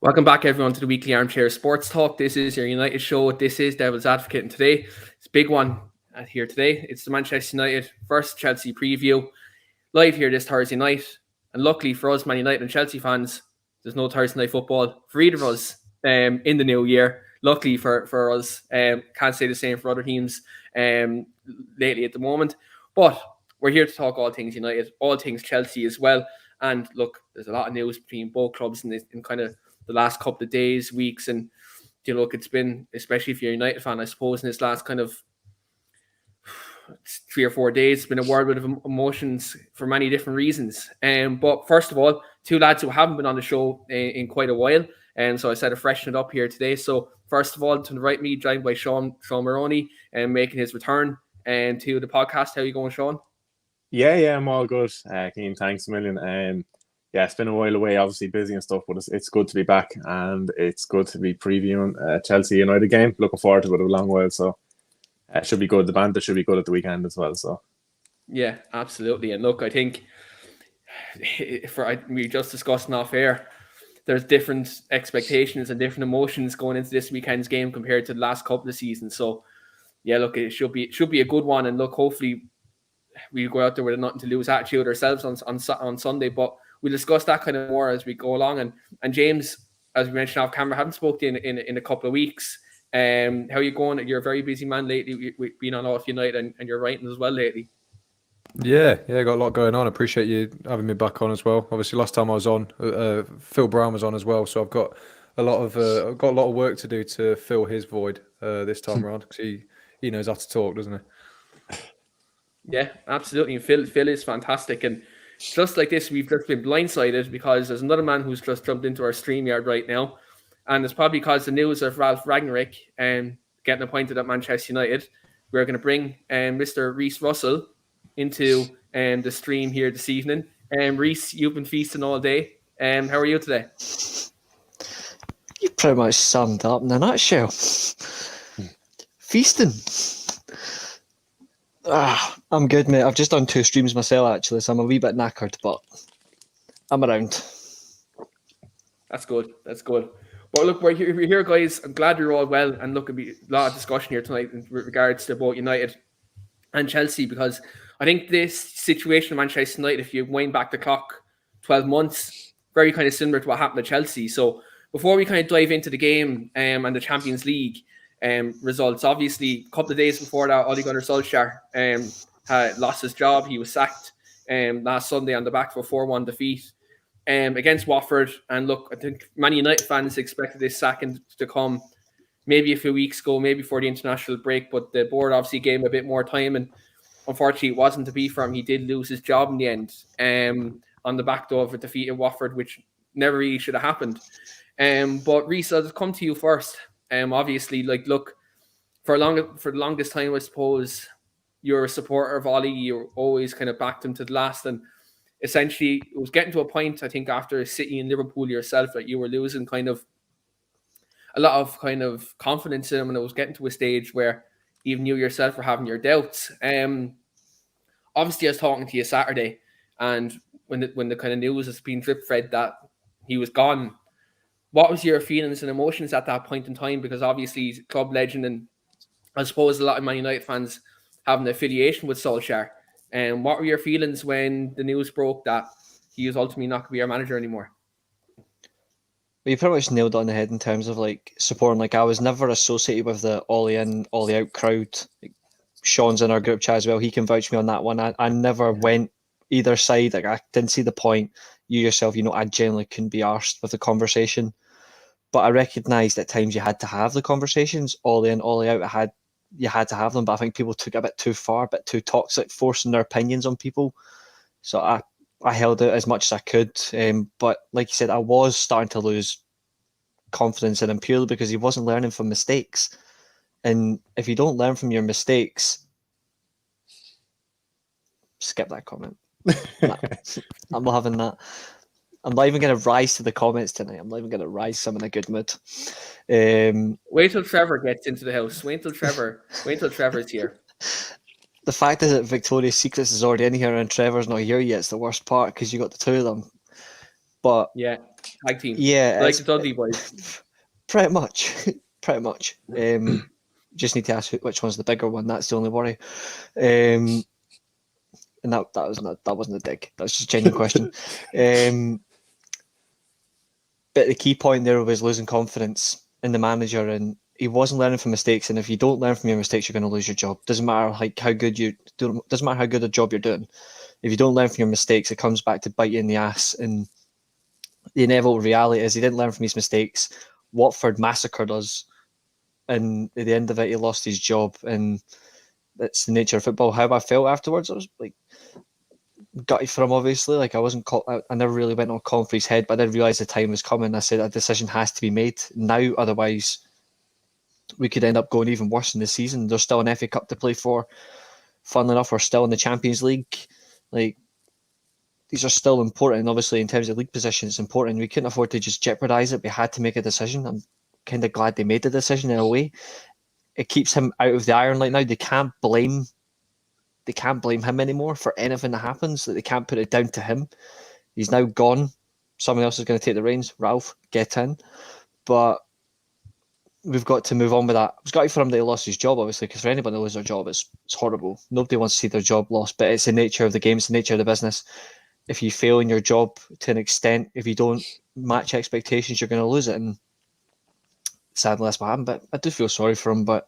Welcome back, everyone, to the weekly Armchair Sports Talk. This is your United show. This is Devil's Advocate, and today it's a big one here today. It's the Manchester United versus Chelsea preview, live here this Thursday night. And luckily for us, Man United and Chelsea fans, there's no Thursday night football for either of us in the new year. Luckily for us, can't say the same for other teams lately at the moment. But we're here to talk all things United, all things Chelsea as well. And look, there's a lot of news between both clubs in kind of the last couple of days, weeks, and look, it's been, especially if you're a United fan, I suppose, in this last kind of 3 or 4 days, it's been a whirlwind of emotions for many different reasons. But first of all, two lads who haven't been on the show in quite a while, and so I said to freshen it up here today. So first of all, to the right of me, joined by Sean Maroney, and making his return to the podcast. How are you going, Sean? Yeah, I'm all good. Keane, thanks a million. Yeah, it's been a while away, obviously busy and stuff, but it's good to be back, and it's good to be previewing Chelsea United game. Looking forward to it a long while, so it should be good. The banter should be good at the weekend as well. So yeah, absolutely. And look, I think we just discussed off air, there's different expectations and different emotions going into this weekend's game compared to the last couple of seasons. So yeah, look, it should be a good one, and look, hopefully we go out there with a nothing to lose attitude ourselves on Sunday, but we'll discuss that kind of more as we go along. And James, as we mentioned off camera, haven't spoken in a couple of weeks. How are you going? You're a very busy man lately. We've been on Off United and you're writing as well lately. Yeah, got a lot going on. I appreciate you having me back on as well. Obviously, last time I was on, Phil Brown was on as well, so I've got a lot of work to do to fill his void this time around, because he knows how to talk, doesn't he? Yeah, absolutely. And Phil is fantastic. And just like this, we've just been blindsided because there's another man who's just jumped into our StreamYard right now. And it's probably because the news of Ralph Rangnick getting appointed at Manchester United. We're going to bring Mr. Reese Russell into the stream here this evening. Reese, you've been feasting all day. How are you today? You pretty much summed up in a nutshell. Feasting. I'm good, mate. I've just done 2 streams myself, actually, so I'm a wee bit knackered, but I'm around. That's good. Well, look, we're here, guys. I'm glad you're all well, and look, there'll be a lot of discussion here tonight in regards to both United and Chelsea, because I think this situation of Manchester United, if you wind back the clock 12 months, very kind of similar to what happened to Chelsea. So before we kind of dive into the game and the Champions League results, obviously, a couple of days before that, Ole Gunnar Solskjaer had lost his job. He was sacked last Sunday on the back of a 4-1 defeat against Watford. And look, I think many United fans expected this sacking to come maybe a few weeks ago, maybe before the international break, but the board obviously gave him a bit more time, and unfortunately it wasn't to be for him. He did lose his job in the end on the back door of a defeat at Watford, which never really should have happened. But Reece, I'll just come to you first. Obviously, like, look, for the longest time, I suppose, you're a supporter of Ollie. You always kind of backed him to the last, and essentially it was getting to a point, I think, after City and Liverpool yourself, that you were losing kind of a lot of kind of confidence in him, and it was getting to a stage where even you yourself were having your doubts. Obviously, I was talking to you Saturday, and when the kind of news has been drip-fed that he was gone, what was your feelings and emotions at that point in time? Because obviously he's a club legend, and I suppose a lot of Man United fans have an affiliation with Solskjaer. And what were your feelings when the news broke that he was ultimately not going to be our manager anymore? Well, you pretty much nailed it on the head in terms of like supporting. Like, I was never associated with the Ollie in, Ollie out crowd. Like, Sean's in our group chat as well. He can vouch me on that one. I never went either side. Like, I didn't see the point. You yourself, I genuinely couldn't be arsed with the conversation. But I recognised at times you had to have the conversations. Ollie in, Ollie out, you had to have them. But I think people took it a bit too far, a bit too toxic, forcing their opinions on people. So I held out as much as I could. But like you said, I was starting to lose confidence in him purely because he wasn't learning from mistakes. And if you don't learn from your mistakes, skip that comment. I'm not having that. I'm not even going to rise to the comments tonight. I'm not even going to rise some in a good mood. Wait till Trevor gets into the house. Wait till Trevor's here. The fact is that Victoria's Secrets is already in here and Trevor's not here yet. It's the worst part because you got the two of them. But yeah, tag team. Yeah, Like it's the Dudley boys. pretty much. Pretty much. Just need to ask which one's the bigger one. That's the only worry. And that wasn't a dig. That was just a genuine question. But the key point there was losing confidence in the manager, and he wasn't learning from mistakes. And if you don't learn from your mistakes, you're going to lose your job. Doesn't matter how good a job you're doing. If you don't learn from your mistakes, it comes back to bite you in the ass. And the inevitable reality is he didn't learn from his mistakes. Watford massacred us, and at the end of it, he lost his job. And that's the nature of football. How I felt afterwards, I was like gutted for him, obviously. Like I never really went on calling for his head, but I did realise the time was coming. I said a decision has to be made now, otherwise we could end up going even worse in the season. There's still an FA Cup to play for. Funnily enough, we're still in the Champions League. Like, these are still important. Obviously, in terms of league position, it's important. We couldn't afford to just jeopardise it. We had to make a decision. I'm kind of glad they made the decision in a way. It keeps him out of the iron right now. They can't blame him anymore for anything that happens. They can't put it down to him. He's now gone. Someone else is going to take the reins. Ralph, get in. But we've got to move on with that. I was gutted for him that he lost his job, obviously, because for anybody to lose their job, it's horrible. Nobody wants to see their job lost, but it's the nature of the game. It's the nature of the business. If you fail in your job to an extent, if you don't match expectations, you're going to lose it. And sadly, that's what happened. But I do feel sorry for him. But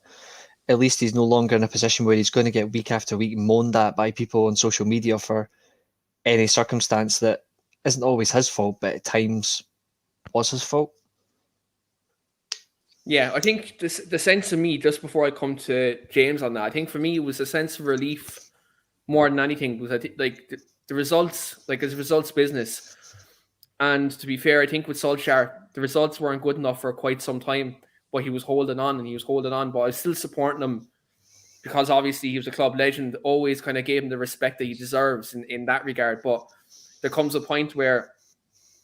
at least he's no longer in a position where he's going to get week after week moaned at by people on social media for any circumstance that isn't always his fault, but at times was his fault. Yeah, I think the sense of me, just before I come to James on that, I think for me it was a sense of relief more than anything. Was I think like the results, like as a results business. And to be fair, I think with Solskjaer, the results weren't good enough for quite some time, but he was holding on and he was holding on. But I was still supporting him because obviously he was a club legend, always kind of gave him the respect that he deserves in that regard. But there comes a point where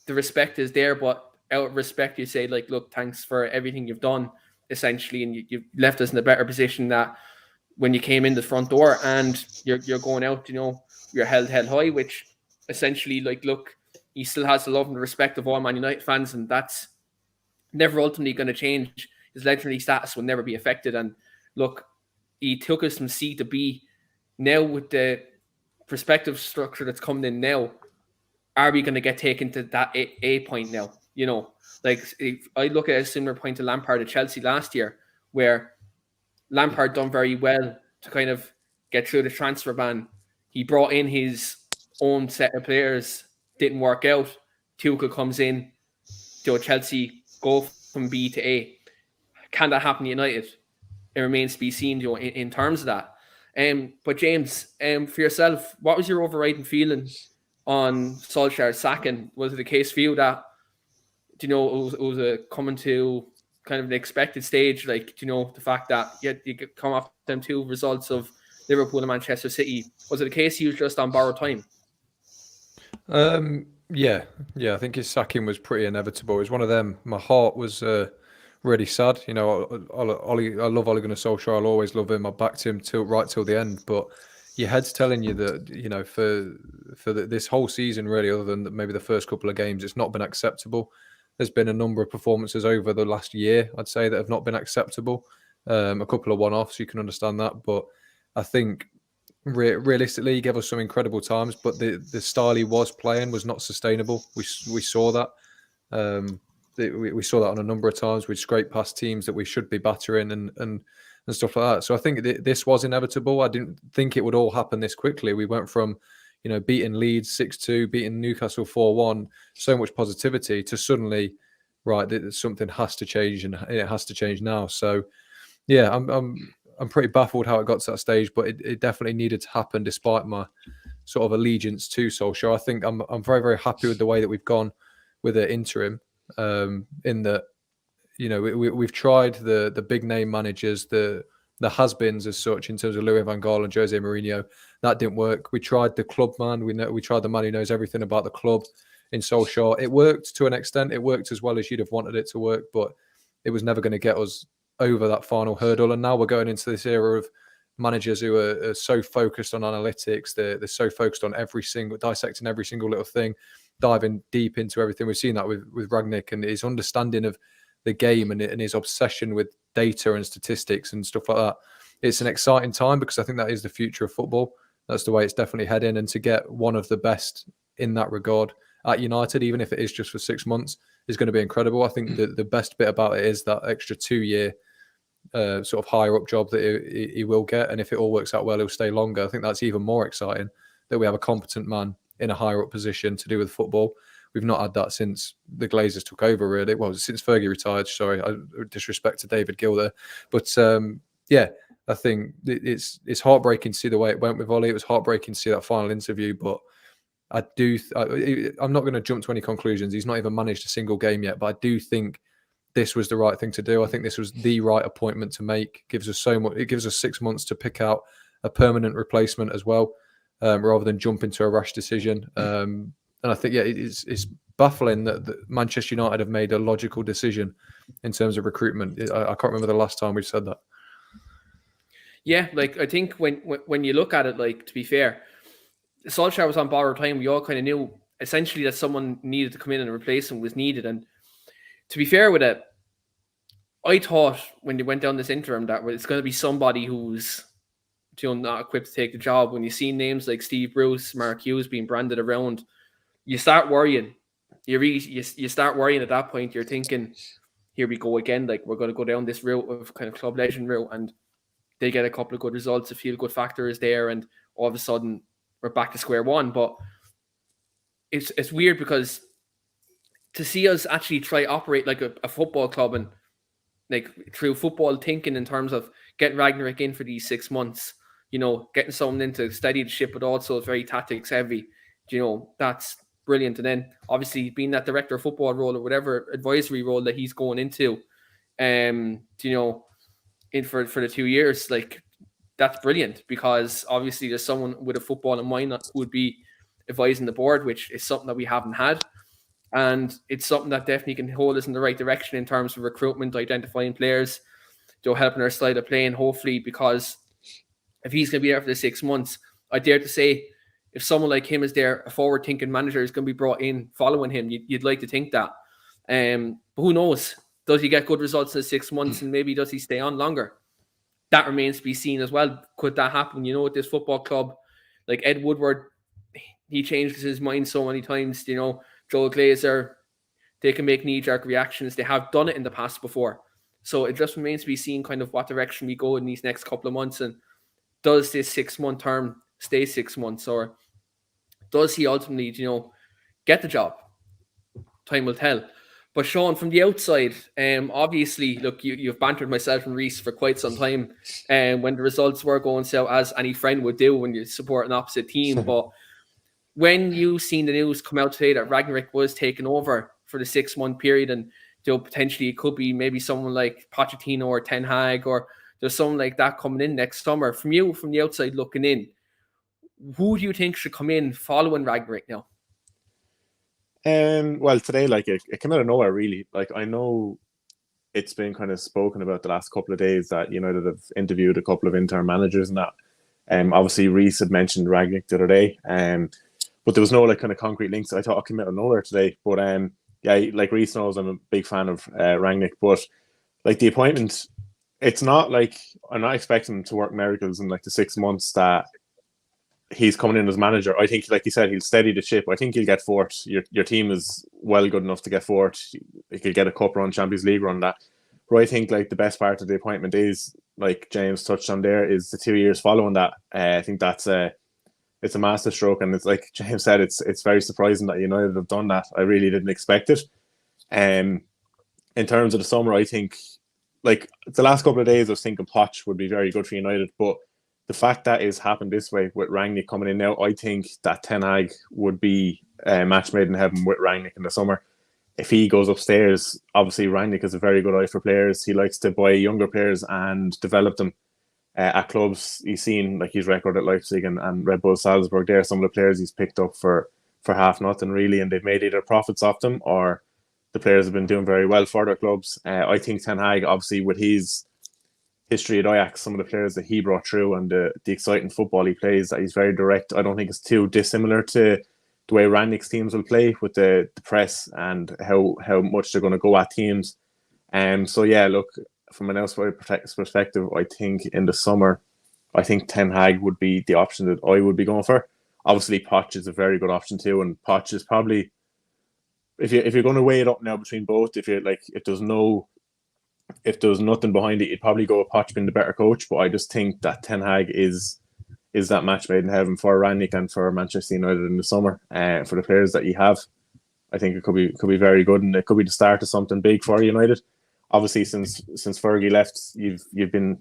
the respect is there, but out of respect, you say, like, look, thanks for everything you've done, essentially, and you've left us in a better position that when you came in the front door, and you're going out, you know, you're held high, which essentially, like, look, he still has the love and the respect of all Man United fans, and that's never ultimately going to change. His legendary status will never be affected. And look, he took us from C to B. Now with the perspective structure that's coming in now, are we going to get taken to that A point now? You know, like if I look at a similar point to Lampard at Chelsea last year, where Lampard done very well to kind of get through the transfer ban. He brought in his own set of players, didn't work out. Tuchel comes in, Chelsea go from B to A. Can that happen at United? It remains to be seen, in terms of that. But James, for yourself, what was your overriding feeling on Solskjaer's sacking? Was it a case for you that, it was a coming to kind of an expected stage, like, the fact that you could come off them two results of Liverpool and Manchester City? Was it a case he was just on borrowed time? Yeah, I think his sacking was pretty inevitable. It was one of them. My heart was really sad. I love Ole Gunnar Solskjaer. I'll always love him. I backed him till the end. But your head's telling you that, for this whole season, really, other than maybe the first couple of games, it's not been acceptable. There's been a number of performances over the last year, I'd say, that have not been acceptable. A couple of one-offs, you can understand that. But I think realistically, he gave us some incredible times, but the style he was playing was not sustainable. We saw that. We saw that on a number of times. We'd scrape past teams that we should be battering and stuff like that. So I think this was inevitable. I didn't think it would all happen this quickly. We went from, beating Leeds 6-2, beating Newcastle 4-1, so much positivity, to suddenly, right, something has to change, and it has to change now. So, yeah, I'm pretty baffled how it got to that stage, but it definitely needed to happen despite my sort of allegiance to Solskjaer. I think I'm very, very happy with the way that we've gone with the interim, in that, we've tried the big name managers, the has-beens as such, in terms of Louis van Gaal and Jose Mourinho. That didn't work. We tried the club man. We tried the man who knows everything about the club in Solskjaer. It worked to an extent. It worked as well as you'd have wanted it to work, but it was never going to get us over that final hurdle. And now we're going into this era of managers who are so focused on analytics. They're so focused on dissecting every single little thing. diving deep into everything. We've seen that with Rangnick and his understanding of the game and his obsession with data and statistics and stuff like that. It's an exciting time because I think that is the future of football. That's the way it's definitely heading. And to get one of the best in that regard at United, even if it is just for 6 months, is going to be incredible. I think the best bit about it is that extra 2-year sort of higher up job that he will get. And if it all works out well, he'll stay longer. I think that's even more exciting that we have a competent man in a higher up position to do with football. We've not had that since the Glazers took over, really. Well, since Fergie retired. Sorry, I disrespect to David Gill there. But yeah, I think it's heartbreaking to see the way it went with Ollie. It was heartbreaking to see that final interview, but I'm not going to jump to any conclusions. He's not even managed a single game yet, but I do think this was the right thing to do. I think this was the right appointment to make. It gives us 6 months to pick out a permanent replacement as well, rather than jump into a rash decision. And I think, yeah, it's baffling that Manchester United have made a logical decision in terms of recruitment. I can't remember the last time we've said that. Yeah, like I think when you look at it, like, to be fair, Solskjaer was on borrowed time. We all kind of knew essentially that someone needed to come in and replace him was needed. And to be fair with it, I thought when they went down this interim that it's going to be somebody who's not equipped to take the job. When you see names like Steve Bruce, Mark Hughes being branded around, you start worrying. You start worrying at that point. You're thinking, here we go again. Like, we're going to go down this route of kind of club legend route, and they get a couple of good results. A feel good factor is there, and all of a sudden we're back to square one. But it's weird because to see us actually try operate like a football club and like through football thinking in terms of getting Rangnick in for these 6 months, getting someone in to steady the ship, but also very tactics heavy, that's brilliant. And then obviously being that director of football role or whatever advisory role that he's going into, in for the 2 years, like, that's brilliant, because obviously there's someone with a football in mind that would be advising the board, which is something that we haven't had. And it's something that definitely can hold us in the right direction in terms of recruitment, identifying players, helping our style of playing, hopefully, because if he's going to be there for the 6 months, I dare to say, if someone like him is there, a forward-thinking manager is going to be brought in following him. You'd like to think that. But who knows? Does he get good results in the 6 months, and maybe does he stay on longer? That remains to be seen as well. Could that happen? With this football club, like Ed Woodward, he changes his mind so many times. Joel Glazer, they can make knee-jerk reactions. They have done it in the past before. So it just remains to be seen kind of what direction we go in these next couple of months. And does this 6 month term stay 6 months, or does he ultimately, get the job? Time will tell. But Sean, from the outside, obviously, look, you've bantered myself and Reese for quite some time, when the results were going so, as any friend would do when you support an opposite team. But when you seen the news come out today that Rangnick was taking over for the 6 month period, and potentially it could be maybe someone like Pochettino or Ten Hag, or there's someone like that coming in next summer, from you, from the outside looking in, who do you think should come in following Rangnick now? Well, today, like, it came out of nowhere, really. Like, I know it's been kind of spoken about the last couple of days that United have interviewed a couple of interim managers and that. Obviously, Reese had mentioned Rangnick the other day, but there was no like kind of concrete links. I thought it came out of nowhere today. But yeah, like Reese knows, I'm a big fan of Rangnick. But like the appointment, it's not like I'm not expecting him to work miracles in like the 6 months that he's coming in as manager. I think, like you said, he'll steady the ship. I think he'll get fourth. Your team is well good enough to get fourth. He could get a cup run, Champions League run, that. But I think like the best part of the appointment is, like James touched on there, is the 2 years following that. I think that's it's a master stroke, and it's like James said, it's very surprising that United have done that. I really didn't expect it. In terms of the summer, I think like the last couple of days I was thinking Poch would be very good for United, but the fact that it's happened this way with Rangnick coming in now, I think that Ten Hag would be a match made in heaven with Rangnick in the summer. If he goes upstairs, obviously Rangnick has a very good eye for players. He likes to buy younger players and develop them at clubs. He's seen like his record at Leipzig and Red Bull Salzburg. There are some of the players he's picked up for half nothing really, and they've made either profits off them or the players have been doing very well for their clubs. I think Ten Hag, obviously with his history at Ajax, some of the players that he brought through and the exciting football he plays, that he's very direct. I don't think it's too dissimilar to the way Rangnick's teams will play with the press and how much they're going to go at teams. So yeah, look, from an outside perspective, I think in the summer, I think Ten Hag would be the option that I would be going for. Obviously, Poch is a very good option too, and Poch is probably, if you're going to weigh it up now between both, if there's nothing behind it, you'd probably go with Poch being the better coach. But I just think that Ten Hag is that match made in heaven for Rangnick and for Manchester United in the summer. For the players that you have, I think it could be very good, and it could be the start of something big for United. Obviously, since Fergie left, you've been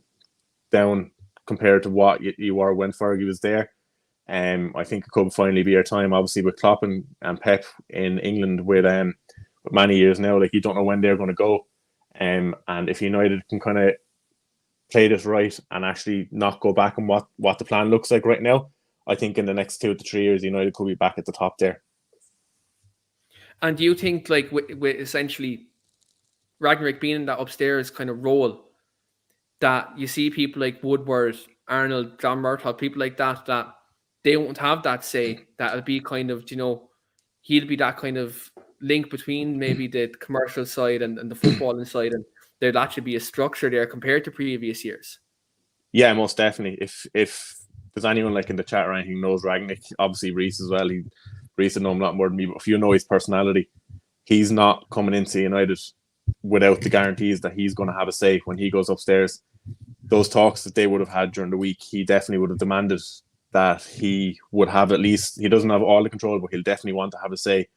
down compared to what you were when Fergie was there. I think it could finally be your time. Obviously, with Klopp and Pep in England with many years now, like, you don't know when they're going to go. And if United can kind of play this right and actually not go back on what the plan looks like right now, I think in the next 2 to 3 years, United could be back at the top there. And do you think, like, with essentially Rangnick being in that upstairs kind of role, that you see people like Woodward, Arnold, John Murtaugh, people like that they won't have that say? That'll be kind of, he'll be that kind of link between maybe the commercial side and the footballing side, and there'd actually be a structure there compared to previous years. Yeah, most definitely. If there's anyone like in the chat or anything knows Rangnick, obviously Reese as well. Reese would know him a lot more than me, but if you know his personality, he's not coming into United without the guarantees that he's going to have a say when he goes upstairs. Those talks that they would have had during the week, he definitely would have demanded that he would have at least, he doesn't have all the control, but he'll definitely want to have a say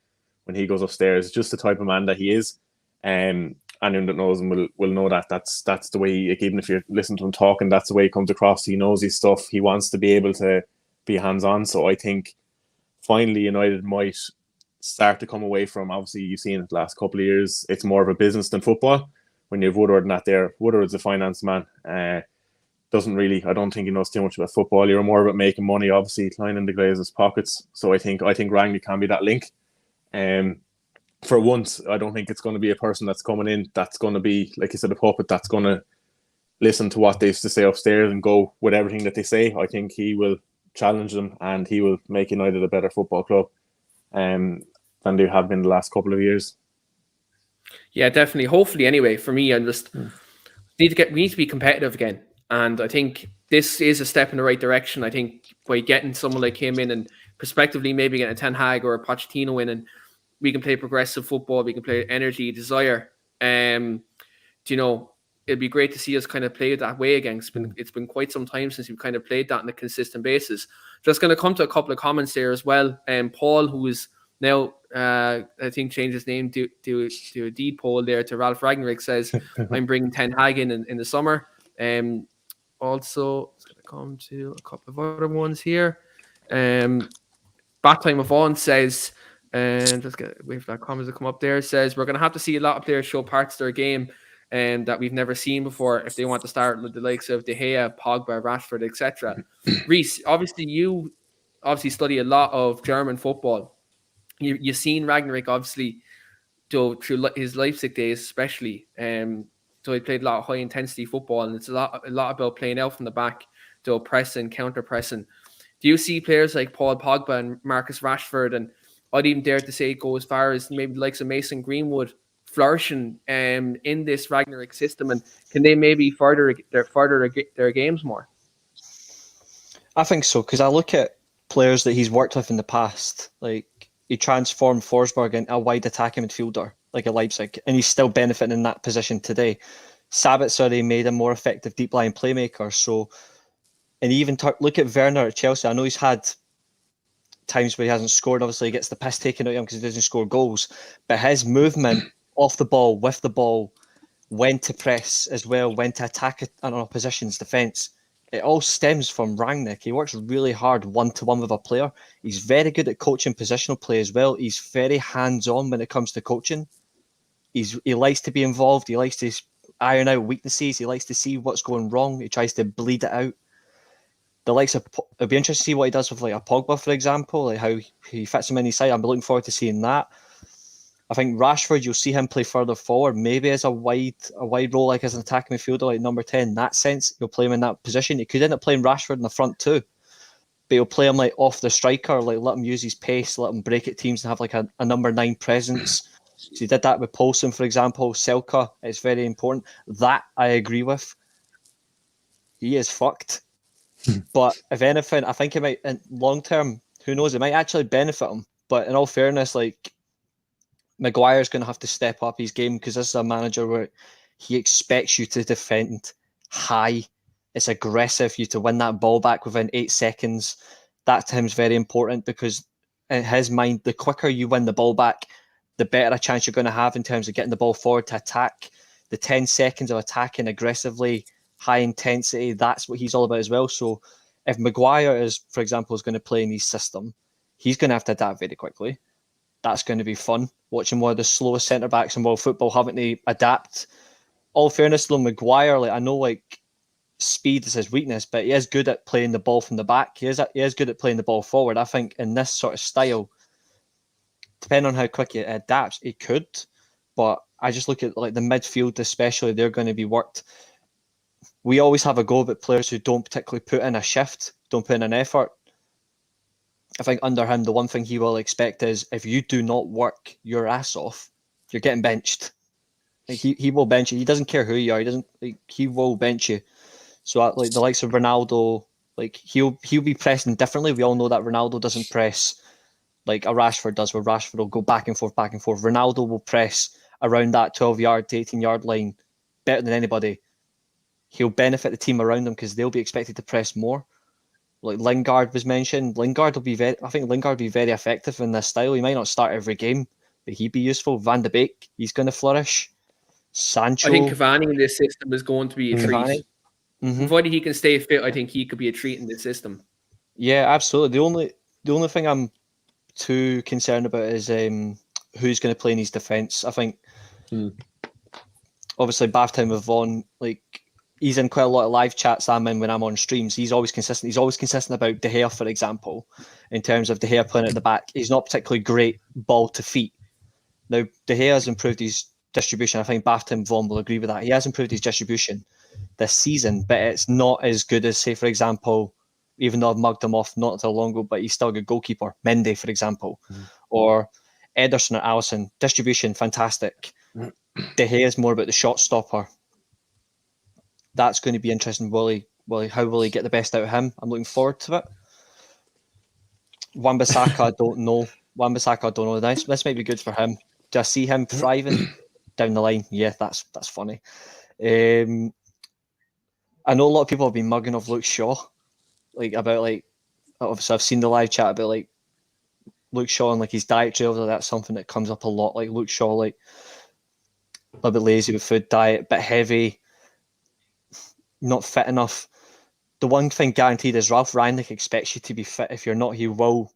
when he goes upstairs. Just the type of man that he is. Anyone that knows him will know that that's the way, like, even if you're listening to him talking, that's the way he comes across. He knows his stuff. He wants to be able to be hands-on. So I think finally United might start to come away from, obviously you've seen it the last couple of years, it's more of a business than football. When you have Woodward not there, Woodward's a finance man. I don't think he knows too much about football. You're more about making money, obviously, lining the Glazers' pockets. So I think Rangnick can be that link. For once, I don't think it's going to be a person that's coming in that's going to be, like you said, a puppet that's going to listen to what they have to say upstairs and go with everything that they say. I think he will challenge them and he will make United a better football club than they have been the last couple of years. Yeah, definitely. Hopefully, anyway. For me, I'm just we need to be competitive again, and I think this is a step in the right direction. I think by getting someone like him in and prospectively maybe getting a Ten Hag or a Pochettino in, and we can play progressive football, we can play energy, desire. It'd be great to see us kind of play that way again. It's been quite some time since we've kind of played that on a consistent basis. Just going to come to a couple of comments there as well. Paul, who is now, I think, changed his name to a deed poll there to Ralph Ragnick, says, I'm bringing Ten Hag in the summer. Also, it's going to come to a couple of other ones here. Backtime of On says, and just wait for that comment to come up there, says, we're going to have to see a lot of players show parts of their game that we've never seen before if they want to start with the likes of De Gea, Pogba, Rashford, etc. Reese, obviously you study a lot of German football. You've seen Rangnick obviously through his Leipzig days, especially. So he played a lot of high intensity football, and it's a lot about playing out from the back, pressing, counter pressing. Do you see players like Paul Pogba and Marcus Rashford, and I'd even dare to say go as far as maybe the likes of Mason Greenwood, flourishing in this Rangnick system, and can they maybe further their games more? I think so, because I look at players that he's worked with in the past. Like, he transformed Forsberg into a wide attacking midfielder, like at Leipzig, and he's still benefiting in that position today. Sabitzer made a more effective deep line playmaker. So, and even look at Werner at Chelsea. I know he's had times where he hasn't scored. Obviously, he gets the piss taken out of him because he doesn't score goals. But his movement off the ball, with the ball, when to press as well, when to attack an opposition's defence, it all stems from Rangnick. He works really hard one-to-one with a player. He's very good at coaching positional play as well. He's very hands-on when it comes to coaching. He likes to be involved. He likes to iron out weaknesses. He likes to see what's going wrong. He tries to bleed it out. The likes of, it'll be interesting to see what he does with like a Pogba, for example, like how he fits him in his side. I'm looking forward to seeing that. I think Rashford, you'll see him play further forward, maybe as a wide role, like as an attacking midfielder, like number 10. In that sense, you'll play him in that position. You could end up playing Rashford in the front too. but he'll play him like off the striker, like let him use his pace, let him break at teams and have like a number 9 presence. So he did that with Poulsen, for example. Selka, it's very important. That I agree with. He is fucked. But if anything, I think it might, in long term, who knows, it might actually benefit him. But in all fairness, like, Maguire's going to have to step up his game, because this is a manager where he expects you to defend high. It's aggressive, you to win that ball back within 8 seconds. That to him is very important, because in his mind, the quicker you win the ball back, the better a chance you're going to have in terms of getting the ball forward to attack. The 10 seconds of attacking aggressively, high intensity, that's what he's all about as well. So if Maguire is, for example, is going to play in his system, he's going to have to adapt very quickly. That's going to be fun, watching one of the slowest centre-backs in world football having to adapt. All fairness, though, Maguire, like, I know like speed is his weakness, but he is good at playing the ball from the back. He is good at playing the ball forward. I think in this sort of style, depending on how quick he adapts, he could. But I just look at like the midfield especially, they're going to be worked. We always have a go about players who don't particularly put in a shift, don't put in an effort. I think under him, the one thing he will expect is if you do not work your ass off, you're getting benched. Like he will bench you. He doesn't care who you are. He will bench you. So like the likes of Ronaldo, like he'll be pressing differently. We all know that Ronaldo doesn't press like a Rashford does, where Rashford will go back and forth, back and forth. Ronaldo will press around that 12-yard to 18-yard line better than anybody. He'll benefit the team around him because they'll be expected to press more. Like Lingard was mentioned. I think Lingard will be very effective in this style. He might not start every game, but he'd be useful. Van de Beek, he's going to flourish. Sancho. I think Cavani in this system is going to be a treat. Provided he can stay fit, I think he could be a treat in this system. Yeah, absolutely. The only thing I'm too concerned about is who's going to play in his defence. I think obviously bath time with Vaughan, like he's in quite a lot of live chats I'm in when I'm on streams. He's always consistent. He's always consistent about De Gea, for example, in terms of De Gea playing at the back. He's not particularly great ball to feet. Now, De Gea has improved his distribution. I think bath time Vaughan will agree with that. He has improved his distribution this season, but it's not as good as, say, for example, even though I've mugged him off not too long ago, but he's still a good goalkeeper. Mendy, for example, or Ederson or Alisson. Distribution, fantastic. De Gea is more about the shot stopper. That's going to be interesting. How will he get the best out of him? I'm looking forward to it. Wan-Bissaka, I don't know. This might be good for him. Do I see him thriving down the line? Yeah, that's funny. I know a lot of people have been mugging off Luke Shaw, obviously I've seen the live chat about like Luke Shaw and like his dietary. That's something that comes up a lot. Like Luke Shaw, like a little bit lazy with food, diet, bit heavy, not fit enough. The one thing guaranteed is Ralph Rangnick expects you to be fit. If you're not, he will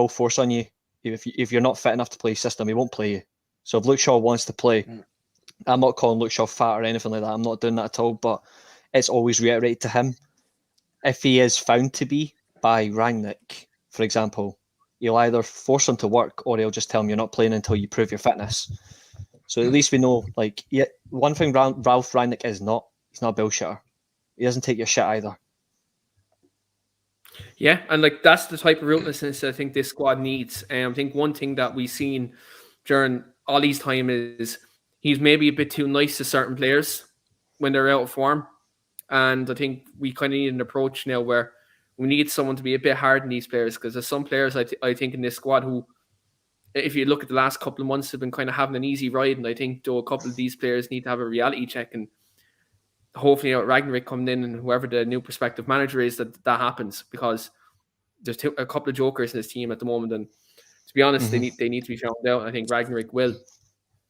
force on you. If you're not fit enough to play his system, he won't play you. So if Luke Shaw wants to play, I'm not calling Luke Shaw fat or anything like that. I'm not doing that at all. But it's always reiterated to him. If he is found to be by Rangnick, for example, he'll either force him to work or he'll just tell him you're not playing until you prove your fitness. So at least we know, one thing Ralph Rangnick is not, he's not a bullshitter. He doesn't take your shit either. Yeah, and like that's the type of ruthlessness I think this squad needs. I think one thing that we've seen during Ollie's time is he's maybe a bit too nice to certain players when they're out of form. And I think we kind of need an approach now where we need someone to be a bit hard on these players, because there's some players I think in this squad who, if you look at the last couple of months, have been kind of having an easy ride. And I think though a couple of these players need to have a reality check, and hopefully Rangnick coming in and whoever the new prospective manager is, that happens, because there's a couple of jokers in this team at the moment, and to be honest, they need to be found out. I think Rangnick will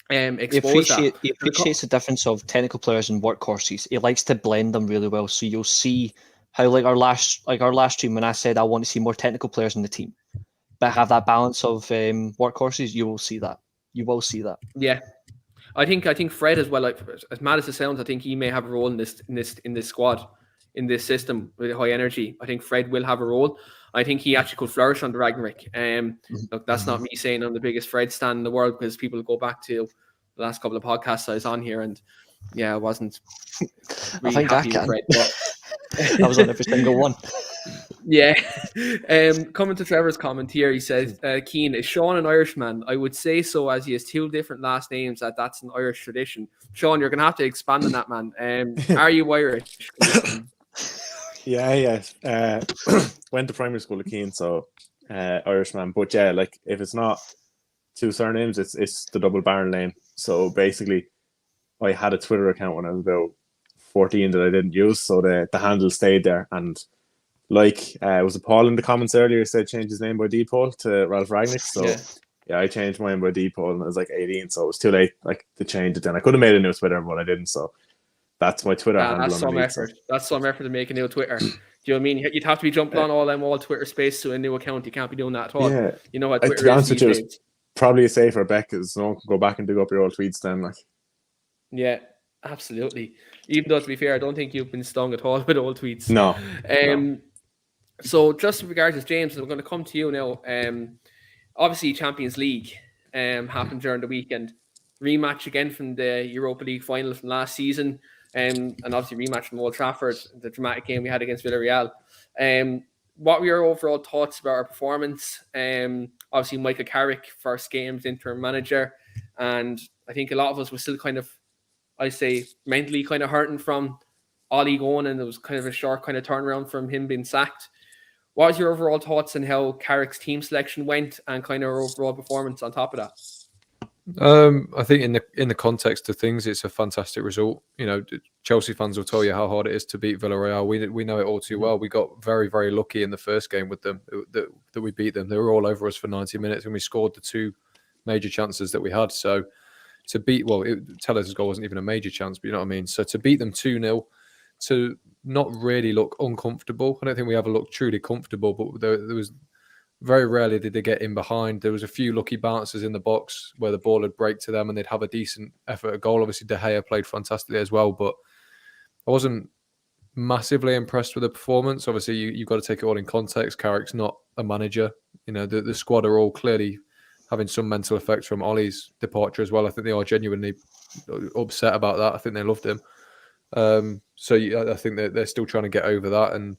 expose that. He appreciates the difference of technical players and workhorses. He likes to blend them really well. So you'll see how like our last stream when I said I want to see more technical players in the team, but have that balance of workhorses. You will see that. Yeah. I think Fred as well, like, as mad as it sounds, I think he may have a role in this squad, in this system with high energy. I think Fred will have a role. I think he actually could flourish under Rangnick. Look, that's not me saying I'm the biggest Fred stan in the world, because people go back to the last couple of podcasts I was on here, and yeah, I wasn't really happy with Fred. But I was on every single one. Yeah. Coming to Trevor's comment here, he says, Keane, is Sean an Irishman? I would say so, as he has two different last names. That's an Irish tradition. Sean, you're going to have to expand on that, man. Are you Irish? Yeah. Went to primary school at Keane, so Irishman. But yeah, like if it's not two surnames, it's the double barrel name. So basically, I had a Twitter account when I was about 14 that I didn't use, so the handle stayed there. And like was it Paul in the comments earlier said change his name by default to Ralph Rangnick. So yeah, I changed mine by default and I was like 18, so it was too late like to change it. Then I could have made a new Twitter, but I didn't. So that's my Twitter handle. That's some effort. That's some effort to make a new Twitter. Do you know what I mean? You'd have to be jumping on all Twitter space to a new account. You can't be doing that at all. Yeah. You know what Twitter to be honest is with you, these it's days. probably a safer bet because no one can go back and dig up your old tweets then. Like, yeah, absolutely. Even though, to be fair, I don't think you've been stung at all with old tweets. No. So just in regards to James, I'm going to come to you now. Obviously, Champions League happened during the weekend. Rematch again from the Europa League final from last season. And obviously rematch from Old Trafford, the dramatic game we had against Villarreal. What were your overall thoughts about our performance? Obviously, Michael Carrick, first game's interim manager. And I think a lot of us were still kind of, I say, mentally kind of hurting from Ollie going, and it was kind of a short kind of turnaround from him being sacked. What was your overall thoughts on how Carrick's team selection went and kind of our overall performance on top of that? I think in the context of things, it's a fantastic result. You know, Chelsea fans will tell you how hard it is to beat Villarreal. We know it all too well. We got very, very lucky in the first game with them that we beat them. They were all over us for 90 minutes and we scored the two major chances that we had. So to beat, Tellers' goal wasn't even a major chance, but you know what I mean? So to beat them 2-0, to not really look uncomfortable. I don't think we ever looked truly comfortable, but there was very rarely did they get in behind. There was a few lucky bounces in the box where the ball would break to them and they'd have a decent effort at goal. Obviously, De Gea played fantastically as well, but I wasn't massively impressed with the performance. Obviously, you've got to take it all in context. Carrick's not a manager. You know, the squad are all clearly having some mental effects from Ollie's departure as well. I think they are genuinely upset about that. I think they loved him. I think they're still trying to get over that, and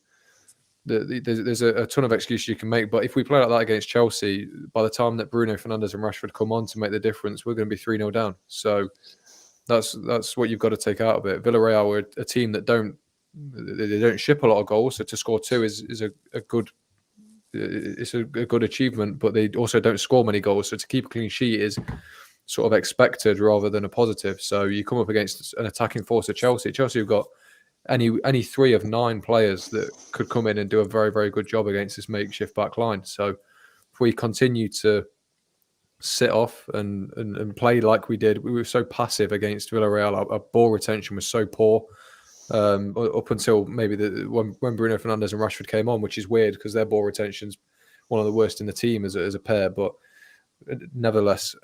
there's a ton of excuses you can make. But if we play like that against Chelsea, by the time that Bruno Fernandes and Rashford come on to make the difference, we're going to be 3-0 down. So that's what you've got to take out of it. Villarreal are a team that don't ship a lot of goals, so to score two is a good achievement. But they also don't score many goals, so to keep a clean sheet is sort of expected rather than a positive. So you come up against an attacking force of Chelsea. Chelsea have got any 3 of 9 players that could come in and do a very, very good job against this makeshift back line. So if we continue to sit off and play like we did, we were so passive against Villarreal. Our ball retention was so poor up until maybe when Bruno Fernandes and Rashford came on, which is weird because their ball retention's one of the worst in the team as a pair. But nevertheless,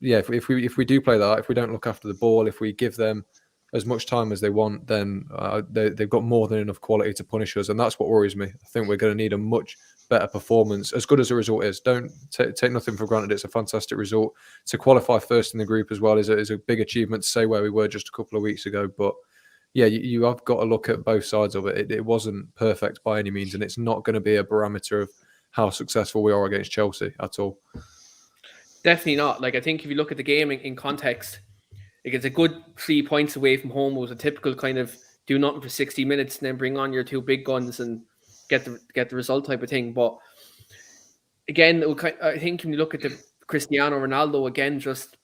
if we do play that, if we don't look after the ball, if we give them as much time as they want, then they've got more than enough quality to punish us, and that's what worries me. I think we're going to need a much better performance, as good as the result is. Don't take nothing for granted. It's a fantastic result. To qualify first in the group as well is a big achievement to say where we were just a couple of weeks ago. But yeah, you have got to look at both sides of it. It wasn't perfect by any means, and it's not going to be a barometer of how successful we are against Chelsea at all. Definitely not. Like, I think if you look at the game in context, like, it's a good 3 points away from home. It was a typical kind of do nothing for 60 minutes and then bring on your 2 big guns and get the result type of thing. But again, I think when you look at the Cristiano Ronaldo again, just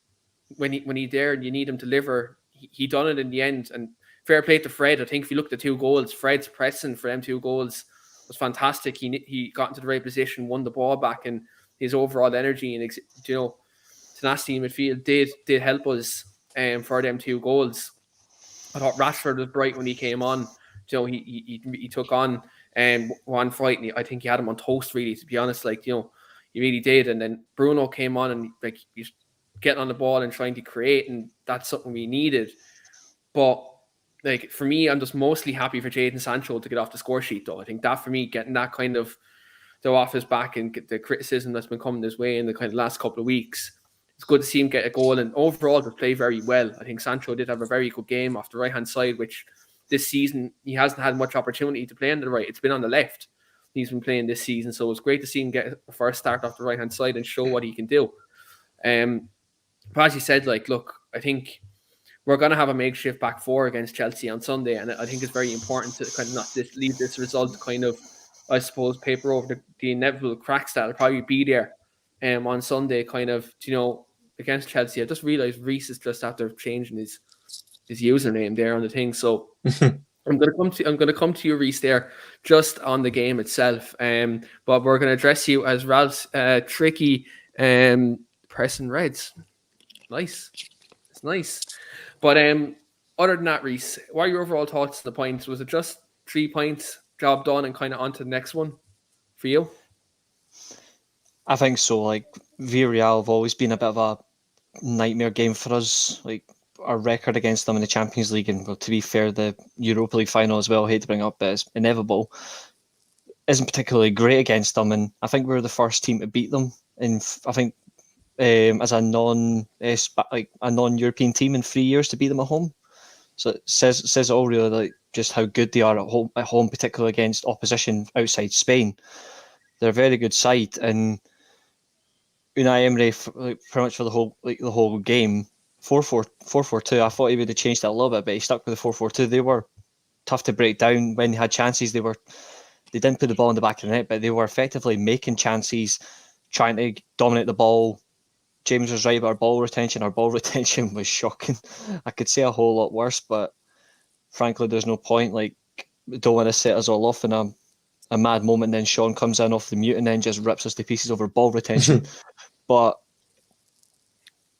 when he there and you need him to deliver, he done it in the end. And fair play to Fred. I think if you look at the 2 goals, Fred's pressing for them 2 goals was fantastic. He got into the right position, won the ball back, and his overall energy and tenacity in midfield did help us for them 2 goals. I thought Rashford was bright when he came on. He took on one fight, and I think he had him on toast, really, to be honest. He really did. And then Bruno came on and he's getting on the ball and trying to create, and that's something we needed. But for me, I'm just mostly happy for Jadon Sancho to get off the score sheet, though. I think that for me, getting that kind of off his back and get the criticism that's been coming his way in the kind of last couple of weeks, it's good to see him get a goal, and overall to play very well. I think Sancho did have a very good game off the right-hand side, which this season he hasn't had much opportunity to play on the right. It's been on the left. he's been playing this season. So it's great to see him get a first start off the right-hand side and show what he can do. But as you said, like, look, I think we're going to have a makeshift back four against Chelsea on Sunday, and I think it's very important to kind of not leave this result kind of, I suppose, paper over the inevitable cracks that'll probably be there on Sunday, kind of, against Chelsea. I just realised Reece is just after changing his username there on the thing, so I'm going to come to you, Reece, there just on the game itself. But we're going to address you as Ralph's tricky pressing Reds. Nice, it's nice. But other than that, Reece, what are your overall thoughts on the points? Was it just 3 points, job done, and kind of on to the next one for you? I think so. Like, Villarreal have always been a bit of a nightmare game for us. Like, our record against them in the Champions League, and, well, to be fair, the Europa League final as well, I hate to bring up, but it's inevitable, isn't particularly great against them. And I think we were the first team to beat them. And I think as a non-European team in 3 years to beat them at home. So it says all really, like, just how good they are at home, particularly against opposition outside Spain. They're a very good side, and Unai Emery, pretty much for the whole game, 4-4-2. I thought he would have changed that a little bit, but he stuck with the 4-4-2. They were tough to break down when they had chances. They didn't put the ball in the back of the net, but they were effectively making chances, trying to dominate the ball. James was right about our ball retention. Our ball retention was shocking. I could say a whole lot worse, but frankly, there's no point. Like, we don't want to set us all off in a mad moment. Then Sean comes in off the mute and then just rips us to pieces over ball retention. But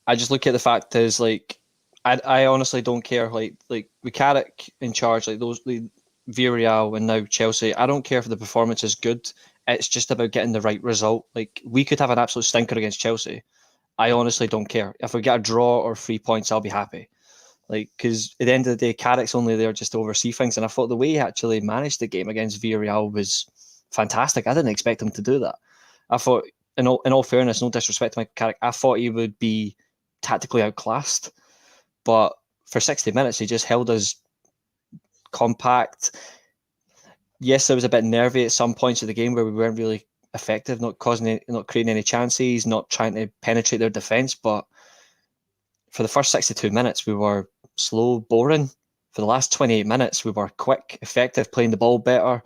I just look at the fact is, like, I honestly don't care. Like with Carrick in charge, like the Villarreal and now Chelsea, I don't care if the performance is good. It's just about getting the right result. Like, we could have an absolute stinker against Chelsea. I honestly don't care. If we get a draw or 3 points, I'll be happy. Like, because at the end of the day, Carrick's only there just to oversee things. And I thought the way he actually managed the game against Villarreal was fantastic. I didn't expect him to do that. I thought, in all fairness, no disrespect to Michael Carrick, I thought he would be tactically outclassed. But for 60 minutes, he just held us compact. Yes, I was a bit nervy at some points of the game where we weren't really effective, not creating any chances, not trying to penetrate their defence. But for the first 62 minutes, we were slow, boring. For the last 28 minutes, we were quick, effective, playing the ball better,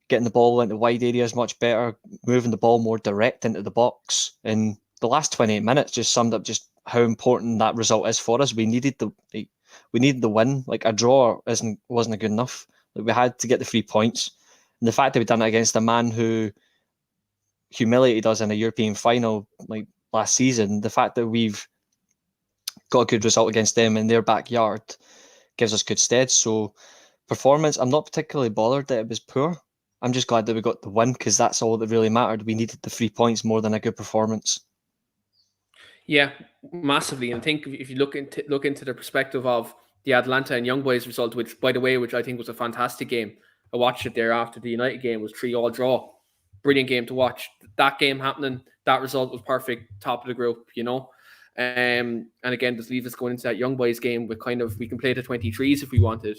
getting the ball into wide areas much better, moving the ball more direct into the box. And the last 28 minutes just summed up just how important that result is for us. We needed the win. Like, a draw wasn't good enough. Like, we had to get the 3 points. And the fact that we've done it against a man who humiliated us in a European final like last season, the fact that we've got a good result against them in their backyard gives us good stead. So performance, I'm not particularly bothered that it was poor. I'm just glad that we got the win, because that's all that really mattered. We needed the 3 points more than a good performance. Yeah, massively. And I think if you look into the perspective of the Atalanta and Young Boys result, which I think was a fantastic game. I watched it there after the United game, was 3-3 draw. Brilliant game to watch. That game happening, that result was perfect, top of the group, And again, just leave us going into that Young Boys game with we can play the 23s if we wanted,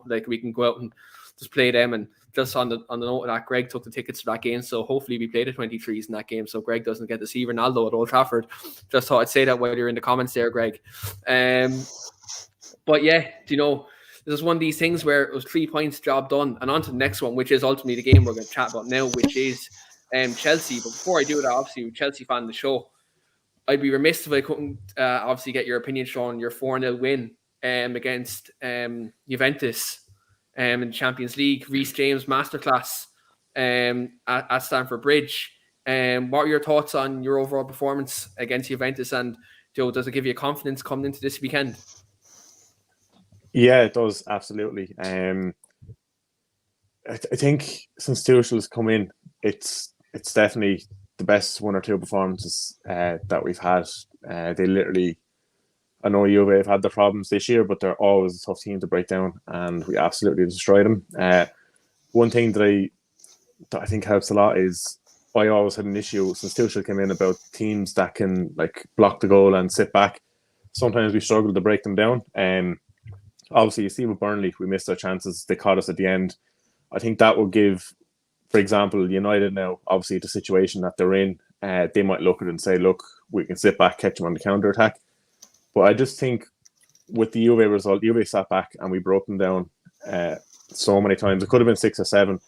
like we can go out and just play them. And just on the note of that, Greg took the tickets to that game, so hopefully we play the 23s in that game, so Greg doesn't get to see Ronaldo at Old Trafford. Just thought I'd say that while you're in the comments there, Greg. But yeah, this is one of these things where it was 3 points, job done, and on to the next one, which is ultimately the game we're going to chat about now, which is Chelsea. But before I do that, obviously, with Chelsea fan of the show, I'd be remiss if I couldn't obviously get your opinion, Sean, your 4-0 win against Juventus in the Champions League. Reece James masterclass at Stamford Bridge. What are your thoughts on your overall performance against Juventus, and does it give you confidence coming into this weekend? Yeah, it does, absolutely. I think since Tuchel's come in, it's definitely the best 1 or 2 performances that we've had. They literally, I know Juve have had their problems this year, but they're always a tough team to break down, and we absolutely destroyed them. One thing that I think helps a lot is I always had an issue since Tuchel came in about teams that can like block the goal and sit back. Sometimes we struggle to break them down. Obviously, you see with Burnley, we missed our chances. They caught us at the end. I think that will give for example, United now, obviously the situation that they're in, they might look at it and say, look, we can sit back, catch them on the counter attack. But I just think with the Juve result, Juve sat back and we broke them down so many times. It could have been 6 or 7.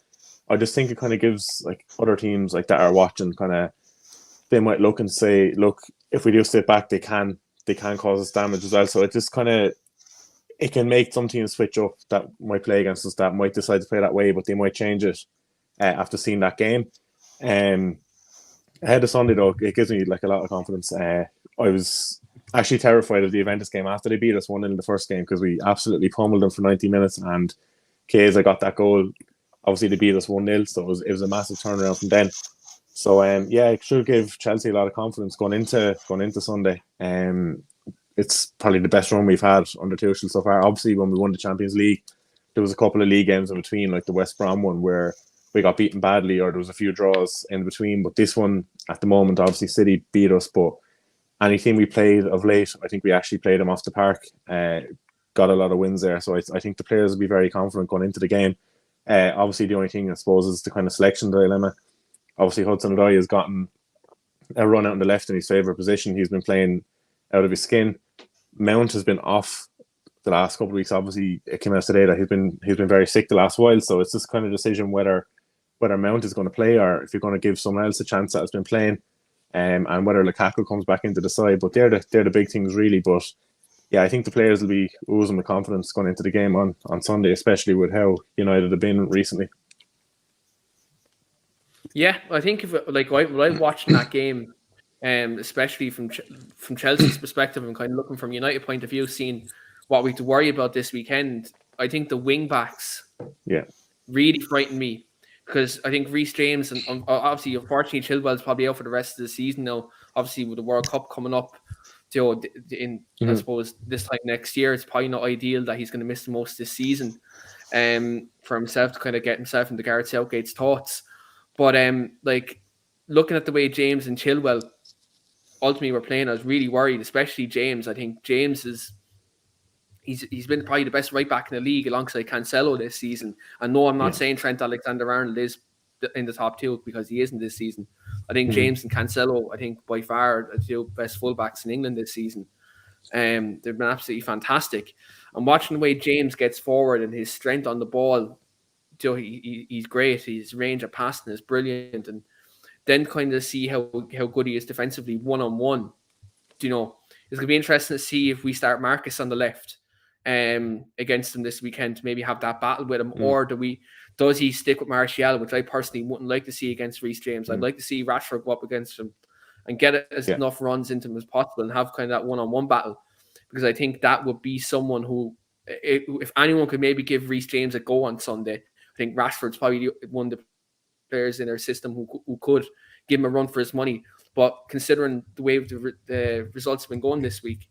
I just think it kind of gives like other teams like that are watching, kind of, they might look and say, look, if we do sit back, they can cause us damage as well. So it just kind of, it can make some teams switch up that might play against us, that might decide to play that way, but they might change it after seeing that game. Ahead of Sunday though, it gives me like a lot of confidence. I was actually terrified of the Juventus game after they beat us 1-0 in the first game, because we absolutely pummeled them for 90 minutes, and Chiesa got that goal. Obviously they beat us 1-0, so it was a massive turnaround from then. So yeah, it should give Chelsea a lot of confidence going into Sunday. It's probably the best run we've had under Tuchel so far. Obviously, when we won the Champions League, there was a couple of league games in between, like the West Brom one, where we got beaten badly, or there was a few draws in between. But this one, at the moment, obviously City beat us, but anything we played of late, I think we actually played them off the park. Got a lot of wins there, so I think the players will be very confident going into the game. Obviously, the only thing I suppose is the kind of selection dilemma. Obviously, Hudson-Odoi has gotten a run out on the left in his favourite position. He's been playing out of his skin. Mount has been off the last couple of weeks. Obviously, it came out today that he's been very sick the last while. So it's this kind of decision whether Mount is going to play, or if you're going to give someone else a chance that has been playing, and whether Lukaku comes back into the side. But they're the big things really. But yeah, I think the players will be oozing with confidence going into the game on Sunday, especially with how United have been recently. Yeah, I think if when I'm watching that game, especially from Chelsea's perspective, and kind of looking from United point of view, seeing what we have to worry about this weekend, I think the wing backs really frighten me, because I think Reece James and obviously, unfortunately, Chilwell's probably out for the rest of the season now. Obviously, with the World Cup coming up, I suppose this time next year, it's probably not ideal that he's going to miss the most this season, for himself to kind of get himself into Gareth Southgate's thoughts. But looking at the way James and Chilwell ultimately were playing, I was really worried, especially James. I think James he's been probably the best right back in the league alongside Cancelo this season. And no, I'm not saying Trent Alexander-Arnold is in the top 2, because he isn't this season. I think James and Cancelo, I think by far are the 2 best fullbacks in England this season. They've been absolutely fantastic. And watching the way James gets forward and his strength on the ball, he's great. His range of passing is brilliant, and then kind of see how good he is defensively one-on-one. It's going to be interesting to see if we start Marcus on the left against him this weekend, to maybe have that battle with him, or does he stick with Martial, which I personally wouldn't like to see against Reece James. I'd like to see Rashford go up against him and get enough runs into him as possible, and have kind of that one-on-one battle, because I think that would be someone who, if anyone could maybe give Reece James a go on Sunday, I think Rashford's probably one of the players in their system who could give him a run for his money. But considering the way the results have been going this week,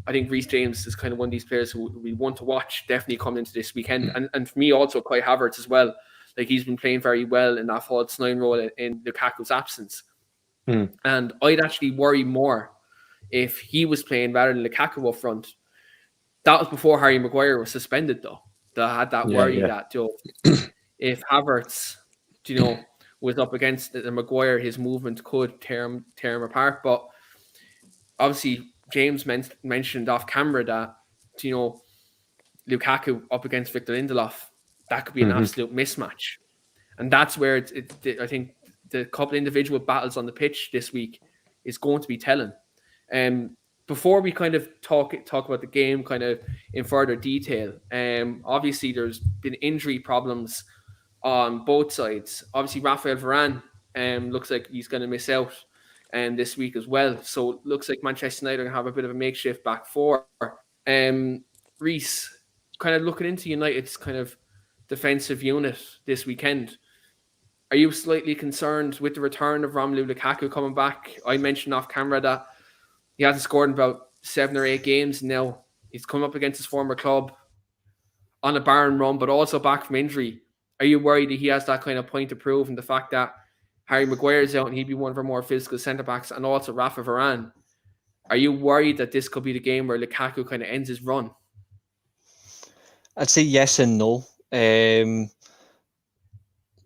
I think Reece James is kind of one of these players who we want to watch definitely coming into this weekend. And for me also, Kai Havertz as well. Like, he's been playing very well in that false 9 role in Lukaku's absence. And I'd actually worry more if he was playing rather than Lukaku up front. That was before Harry Maguire was suspended, though. That had that worry that if Havertz, was up against the Maguire, his movement could tear him apart. But obviously, James mentioned off camera that Lukaku up against Victor Lindelof, that could be an absolute mismatch, and that's where I think the couple individual battles on the pitch this week is going to be telling. Before we kind of talk about the game kind of in further detail, obviously there's been injury problems on both sides. Obviously, Raphael Varane looks like he's going to miss out this week as well. So looks like Manchester United are going to have a bit of a makeshift back four. Reece, kind of looking into United's kind of defensive unit this weekend, are you slightly concerned with the return of Romelu Lukaku coming back? I mentioned off camera that he hasn't scored in about 7 or 8 games now. He's come up against his former club on a barren run, but also back from injury. Are you worried that he has that kind of point to prove, and the fact that Harry Maguire's out and he'd be one of our more physical centre-backs, and also Rafa Varane? Are you worried that this could be the game where Lukaku kind of ends his run? I'd say yes and no.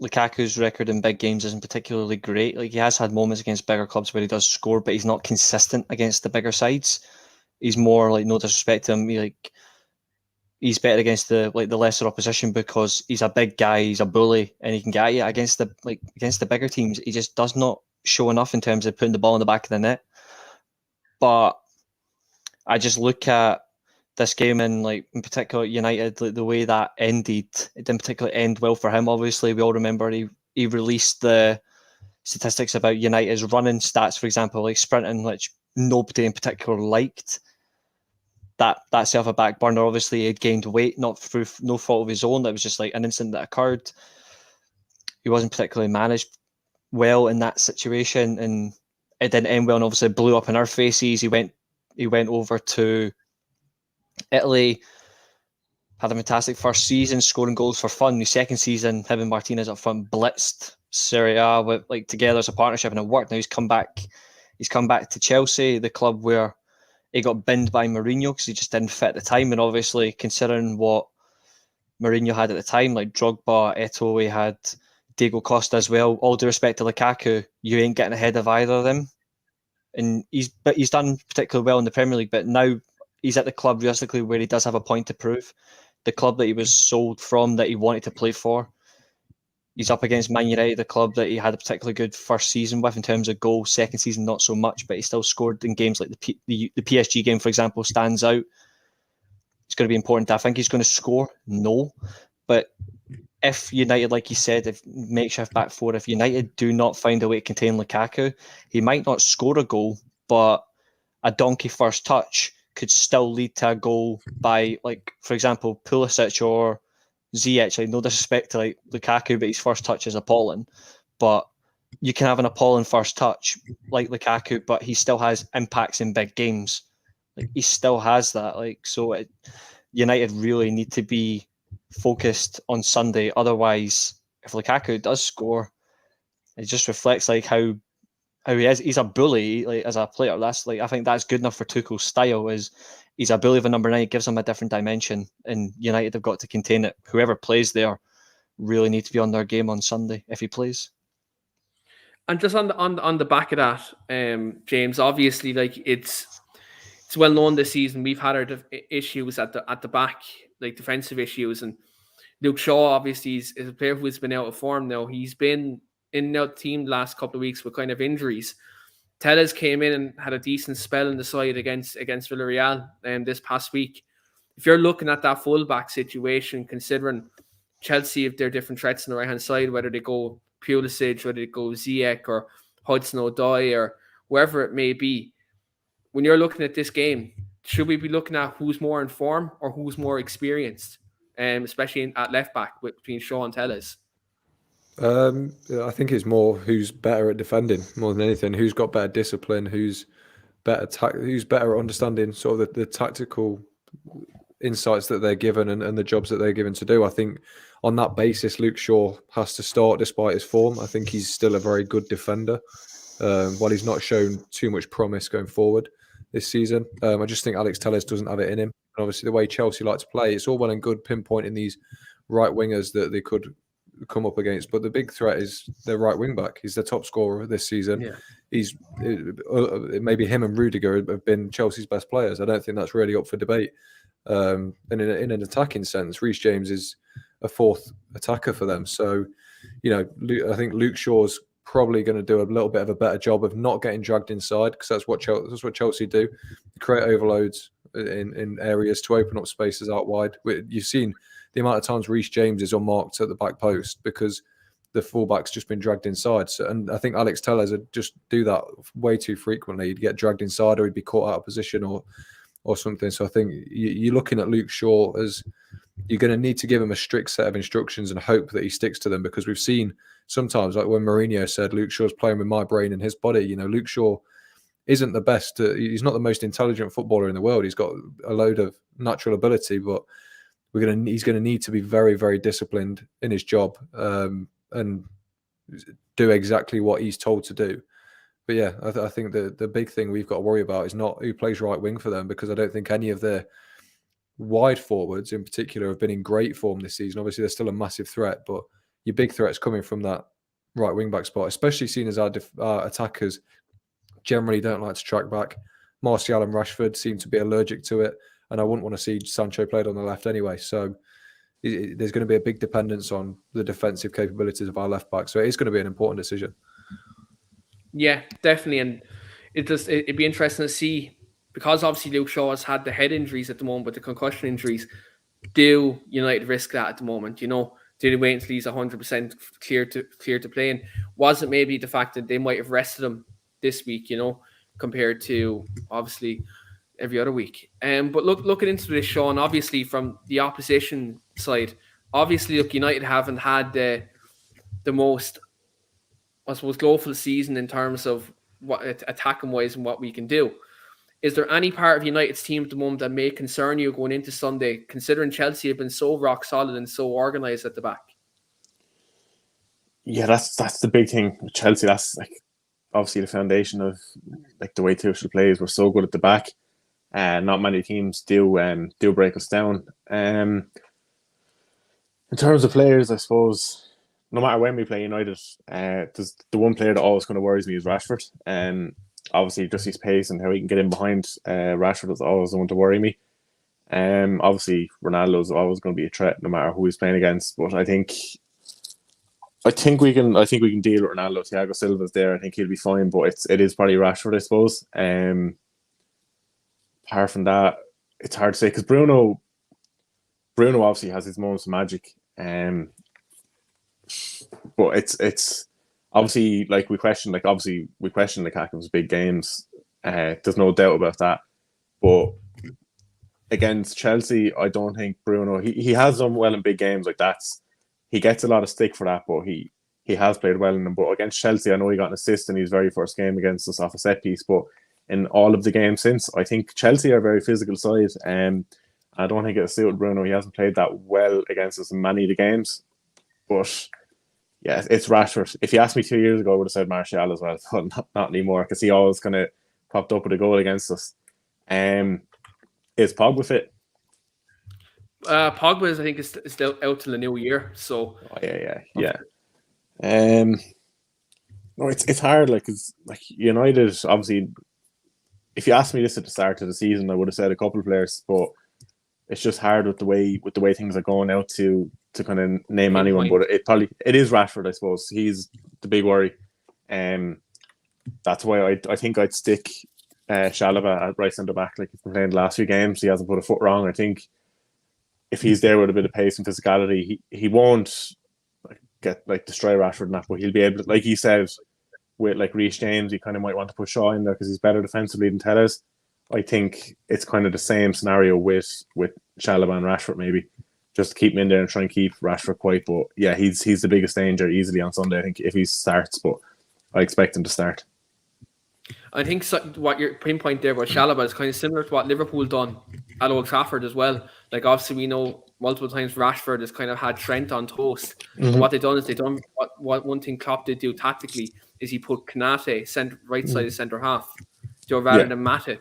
Lukaku's record in big games isn't particularly great. Like, he has had moments against bigger clubs where he does score, but he's not consistent against the bigger sides. He's more, like, no disrespect to him, he's better against the lesser opposition because he's a big guy, he's a bully, and he can get you against the bigger teams. He just does not show enough in terms of putting the ball in the back of the net. But I just look at this game and, like, in particular United, like, the way that ended, it didn't particularly end well for him. Obviously, we all remember he released the statistics about United's running stats, for example, like sprinting, which nobody in particular liked. That set off a back burner. Obviously, he had gained weight, not through no fault of his own. That was just like an incident that occurred. He wasn't particularly managed well in that situation, and it didn't end well, and obviously blew up in our faces. He went over to Italy, had a fantastic first season, scoring goals for fun. The second season, him and Martinez up front blitzed Serie A with, like, together as a partnership, and it worked. Now he's come back to Chelsea, the club where he got binned by Mourinho because he just didn't fit at the time. And obviously, considering what Mourinho had at the time, like Drogba, Eto'o, he had Diego Costa as well. All due respect to Lukaku, you ain't getting ahead of either of them. And he's done particularly well in the Premier League, but now he's at the club realistically where he does have a point to prove. The club that he was sold from, that he wanted to play for. He's up against Man United, the club that he had a particularly good first season with in terms of goals. Second season, not so much, but he still scored in games like the PSG game, for example, stands out. It's going to be important. I think he's going to score. No. But if United, like you said, if makeshift back four, if United do not find a way to contain Lukaku, he might not score a goal, but a donkey first touch could still lead to a goal by, like, for example, Pulisic or Ziyech. Like, no disrespect to, like, Lukaku, but his first touch is appalling. But you can have an appalling first touch like Lukaku, but he still has impacts in big games. Like, he still has that. Like, so United really need to be focused on Sunday. Otherwise, if Lukaku does score, it just reflects, like, how he is. He's a bully, like, as a player. That's, like, I think that's good enough for Tuchel's style. Is he's a bully of a number 9, gives him a different dimension, and United have got to contain it. Whoever plays there really need to be on their game on Sunday if he plays. And just on the back of that, James, obviously, like, it's well known this season we've had our issues at the back, like defensive issues, and Luke Shaw obviously is a player who has been out of form now. He's been in the team the last couple of weeks with kind of injuries. Telles came in and had a decent spell in the side against Villarreal this past week. If you're looking at that fullback situation, considering Chelsea, if they're different threats on the right-hand side, whether they go Pulisic, whether they go Ziyech or Hudson-Odoi or wherever it may be, when you're looking at this game, should we be looking at who's more in form or who's more experienced, especially at left-back between Shaw and Telles? I think it's more who's better at defending more than anything. Who's got better discipline? Who's better at understanding sort of the tactical insights that they're given and the jobs that they're given to do. I think on that basis, Luke Shaw has to start despite his form. I think he's still a very good defender, while he's not shown too much promise going forward this season. I just think Alex Telles doesn't have it in him. And obviously, the way Chelsea like to play, it's all well and good pinpointing these right wingers that they could come up against, but the big threat is their right wing back. He's the top scorer this season. Yeah. He's maybe him and Rudiger have been Chelsea's best players. I don't think that's really up for debate. And in an attacking sense, Reece James is a fourth attacker for them. So, I think Luke Shaw's probably going to do a little bit of a better job of not getting dragged inside, because that's what Chelsea do. Create overloads in areas to open up spaces out wide. You've seen the amount of times Reece James is unmarked at the back post because the fullback's just been dragged inside. So, and I think Alex Telles would just do that way too frequently. He'd get dragged inside, or he'd be caught out of position or something. So I think you're looking at Luke Shaw as you're going to need to give him a strict set of instructions and hope that he sticks to them, because we've seen sometimes, like when Mourinho said Luke Shaw's playing with my brain and his body. Luke Shaw isn't the best. He's not the most intelligent footballer in the world. He's got a load of natural ability, but he's going to need to be very, very disciplined in his job and do exactly what he's told to do. But yeah, I think the big thing we've got to worry about is not who plays right wing for them, because I don't think any of their wide forwards in particular have been in great form this season. Obviously, they're still a massive threat, but your big threats coming from that right wing back spot, especially seeing as our attackers generally don't like to track back. Martial and Rashford seem to be allergic to it, and I wouldn't want to see Sancho played on the left anyway. So there's going to be a big dependence on the defensive capabilities of our left back. So it is going to be an important decision. Yeah, definitely. And it'd be interesting to see, because obviously Luke Shaw has had the head injuries at the moment, but the concussion injuries, do United risk that at the moment? Do they wait until he's 100% clear to play? And was it maybe the fact that they might have rested him this week, compared to obviously every other week? But looking into this, Sean, obviously from the opposition side, obviously look, United haven't had the most, I suppose, glowful season in terms of what attacking wise and what we can do. Is there any part of United's team at the moment that may concern you going into Sunday, considering Chelsea have been so rock solid and so organised at the back? Yeah, that's the big thing with Chelsea. That's like obviously the foundation of like the way Tuchel plays. We're so good at the back, and not many teams do break us down. In terms of players, I suppose no matter when we play United, there's the one player that always kind of worries me is Rashford. Obviously, just his pace and how he can get in behind Rashford is always the one to worry me. Obviously, Ronaldo's always going to be a threat no matter who he's playing against. But I think we can deal with Ronaldo. Thiago Silva's there. I think he'll be fine. But it is probably Rashford, I suppose. Apart from that, it's hard to say because Bruno obviously has his moments of magic. But it's obviously we question Lukaku's big games. There's no doubt about that. But against Chelsea, I don't think Bruno he has done well in big games like that. He gets a lot of stick for that, but he has played well in them. But against Chelsea, I know he got an assist in his very first game against us off a set piece. But in all of the games since, I think Chelsea are a very physical side. I don't think it'll suit Bruno. He hasn't played that well against us in many of the games. But yeah, it's Rashford. If you asked me 2 years ago, I would have said Martial as well. But not anymore because he always kind of popped up with a goal against us. Is Pogba fit? Pogba I think is still out till the new year. So yeah. No, it's hard. Cause United obviously. If you asked me this at the start of the season, I would have said a couple of players, but it's just hard with the way things are going out to kind of name anyone. But it is Rashford, I suppose. He's the big worry. That's why I think I'd stick Chalobah at right centre back. He's been playing the last few games. He hasn't put a foot wrong. I think if he's there with a bit of pace and physicality, he won't destroy Rashford and that, but he'll be able to, like he said, with Reece James, he kind of might want to put Shaw in there because he's better defensively than Telles. I think it's kind of the same scenario with Chalobah and Rashford, maybe just keep him in there and try and keep Rashford quiet. But yeah, he's the biggest danger easily on Sunday, I think, if he starts. But I expect him to start. I think what your pinpoint there about Chalobah is kind of similar to what Liverpool done at Old Trafford as well. Obviously we know multiple times Rashford has kind of had Trent on toast. Mm-hmm. What they've done is what one thing Klopp did do tactically is he put Konate right side of centre half, rather than Matip.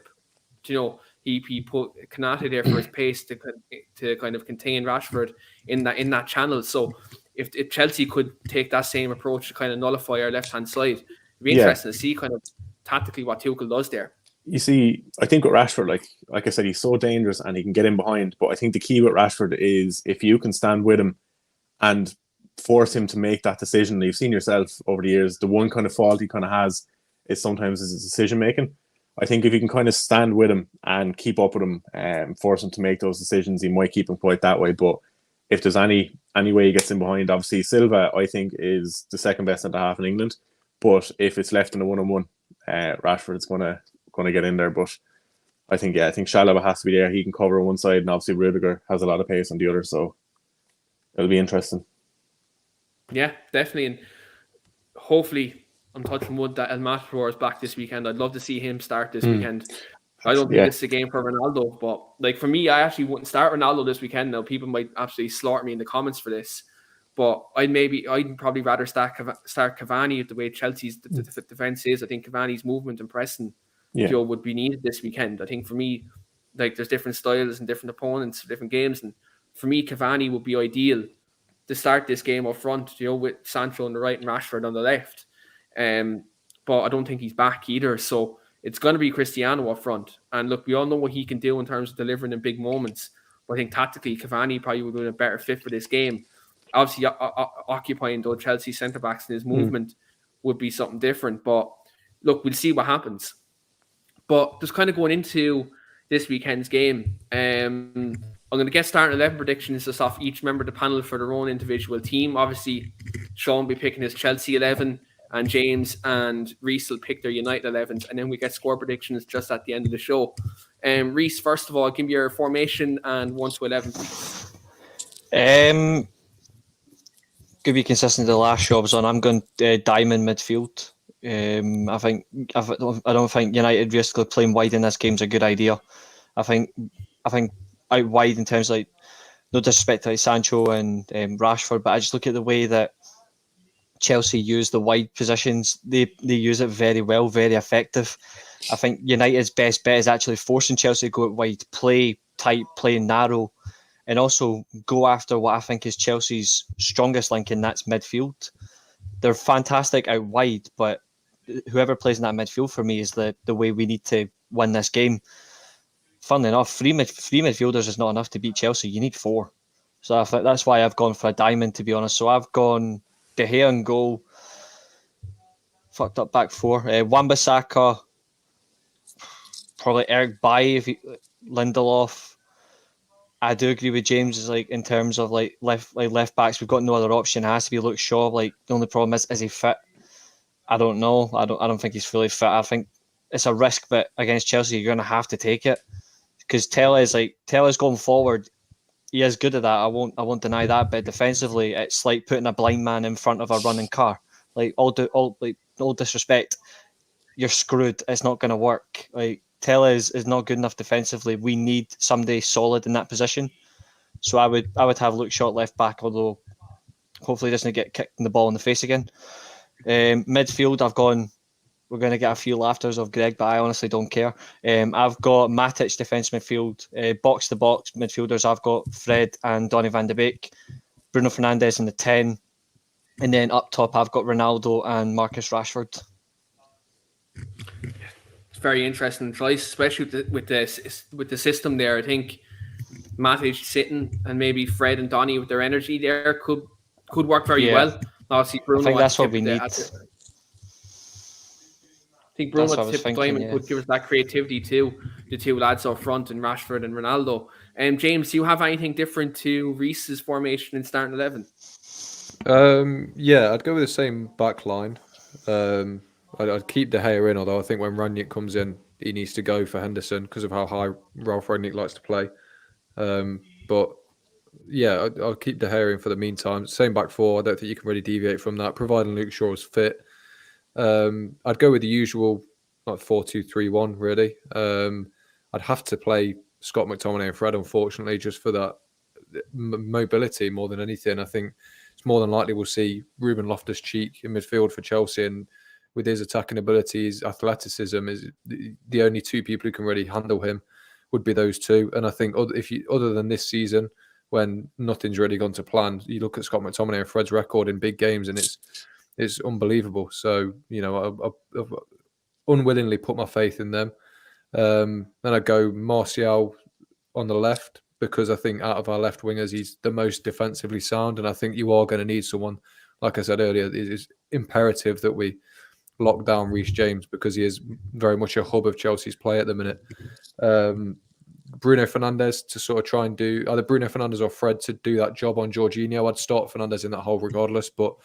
He put Konate there for his pace to kind of contain Rashford in that channel. So if Chelsea could take that same approach to kind of nullify our left hand side, it'd be interesting to see kind of tactically what Tuchel does there. You see, I think with Rashford, like I said, he's so dangerous and he can get in behind. But I think the key with Rashford is if you can stand with him and force him to make that decision. You've seen yourself over the years, the one kind of fault he kind of has is sometimes his decision making. I think if you can kind of stand with him and keep up with him and force him to make those decisions, he might keep him quite that way. But if there's any way he gets in behind, obviously Silva, I think, is the second best centre half in England. But if it's left in a 1-on-1, Rashford's gonna get in there. But I think Chalobah has to be there. He can cover on one side, and obviously Rudiger has a lot of pace on the other, so it'll be interesting. Yeah, definitely, and hopefully, I'm touching wood that El Matador is back this weekend. I'd love to see him start this weekend. I don't think it's a game for Ronaldo, but for me, I actually wouldn't start Ronaldo this weekend. Now, people might absolutely slaughter me in the comments for this, but I'd probably rather start Cavani at the way Chelsea's defense is. I think Cavani's movement and pressing would be needed this weekend. I think for me, there's different styles and different opponents, different games, and for me, Cavani would be ideal to start this game up front, with Sancho on the right and Rashford on the left. But I don't think he's back either. So it's going to be Cristiano up front. And look, we all know what he can do in terms of delivering in big moments. But I think tactically, Cavani probably would have been a better fit for this game. Obviously, occupying those Chelsea centre-backs in his movement would be something different. But look, we'll see what happens. But just kind of going into this weekend's game, I'm going to get started 11 predictions just off each member of the panel for their own individual team. Obviously, Sean will be picking his Chelsea 11, and James and Reese will pick their United 11s, and then we get score predictions just at the end of the show. Reese, first of all, give me your formation and 1 to 11, please. Could be consistent with the last show I was on. I'm going diamond midfield. I don't think United basically playing wide in this game is a good idea. I think out wide in terms of, like, no disrespect to Sancho and Rashford, but I just look at the way that Chelsea use the wide positions. They use it very well, very effective. I think United's best bet is actually forcing Chelsea to go out wide, play tight, play narrow, and also go after what I think is Chelsea's strongest link, and that's midfield. They're fantastic out wide, but whoever plays in that midfield for me is the way we need to win this game. Funnily enough, three midfielders is not enough to beat Chelsea. You need 4. So I think that's why I've gone for a diamond, to be honest. So I've gone De Gea in goal, fucked up back 4. Wan-Bissaka, probably Eric Bailly, Lindelof. I do agree with James, is like in terms of left backs, we've got no other option. It has to be Luke Shaw. Like, the only problem is he fit? I don't know. I don't think he's fully fit. I think it's a risk, but against Chelsea, you're going to have to take it, because Tella's going forward. He is good at that. I won't deny that. But defensively, it's like putting a blind man in front of a running car. Like, all disrespect, you're screwed. It's not going to work. Like, Tella is not good enough defensively. We need somebody solid in that position. So I would have Luke Shaw left back, although hopefully he doesn't get kicked in the ball in the face again. Midfield, we're going to get a few laughters of Greg, but I honestly don't care. I've got Matic defence midfield, box to box midfielders. I've got Fred and Donny van de Beek, Bruno Fernandes in the 10, and then up top I've got Ronaldo and Marcus Rashford. It's very interesting choice, especially with the system there. I think Matic sitting and maybe Fred and Donny with their energy there could work very well. Obviously, Bruno, I think that's what we need. I think Bruno at the tip of diamond could give us that creativity too. The 2 lads up front, and Rashford and Ronaldo. James, do you have anything different to Reese's formation in starting 11? Yeah, I'd go with the same back line. I'd keep De Gea in, although I think when Rangnick comes in, he needs to go for Henderson because of how high Ralph Rangnick likes to play. But yeah, I'll keep De Gea in for the meantime. Same back 4. I don't think you can really deviate from that, providing Luke Shaw is fit. I'd go with the usual, like 4-2-3-1, really. I'd have to play Scott McTominay and Fred, unfortunately, just for that mobility more than anything. I think it's more than likely we'll see Ruben Loftus-Cheek in midfield for Chelsea, and with his attacking abilities, athleticism, is the only 2 people who can really handle him would be those 2. And I think other than this season, when nothing's really gone to plan, you look at Scott McTominay and Fred's record in big games, and it's unbelievable. So, I've unwillingly put my faith in them. Then I go Martial on the left, because I think out of our left wingers, he's the most defensively sound, and I think you are going to need someone. Like I said earlier, it is imperative that we lock down Reece James, because he is very much a hub of Chelsea's play at the minute. Bruno Fernandes to sort of try and do either Bruno Fernandes or Fred to do that job on Jorginho. I'd start Fernandes in that hole regardless, but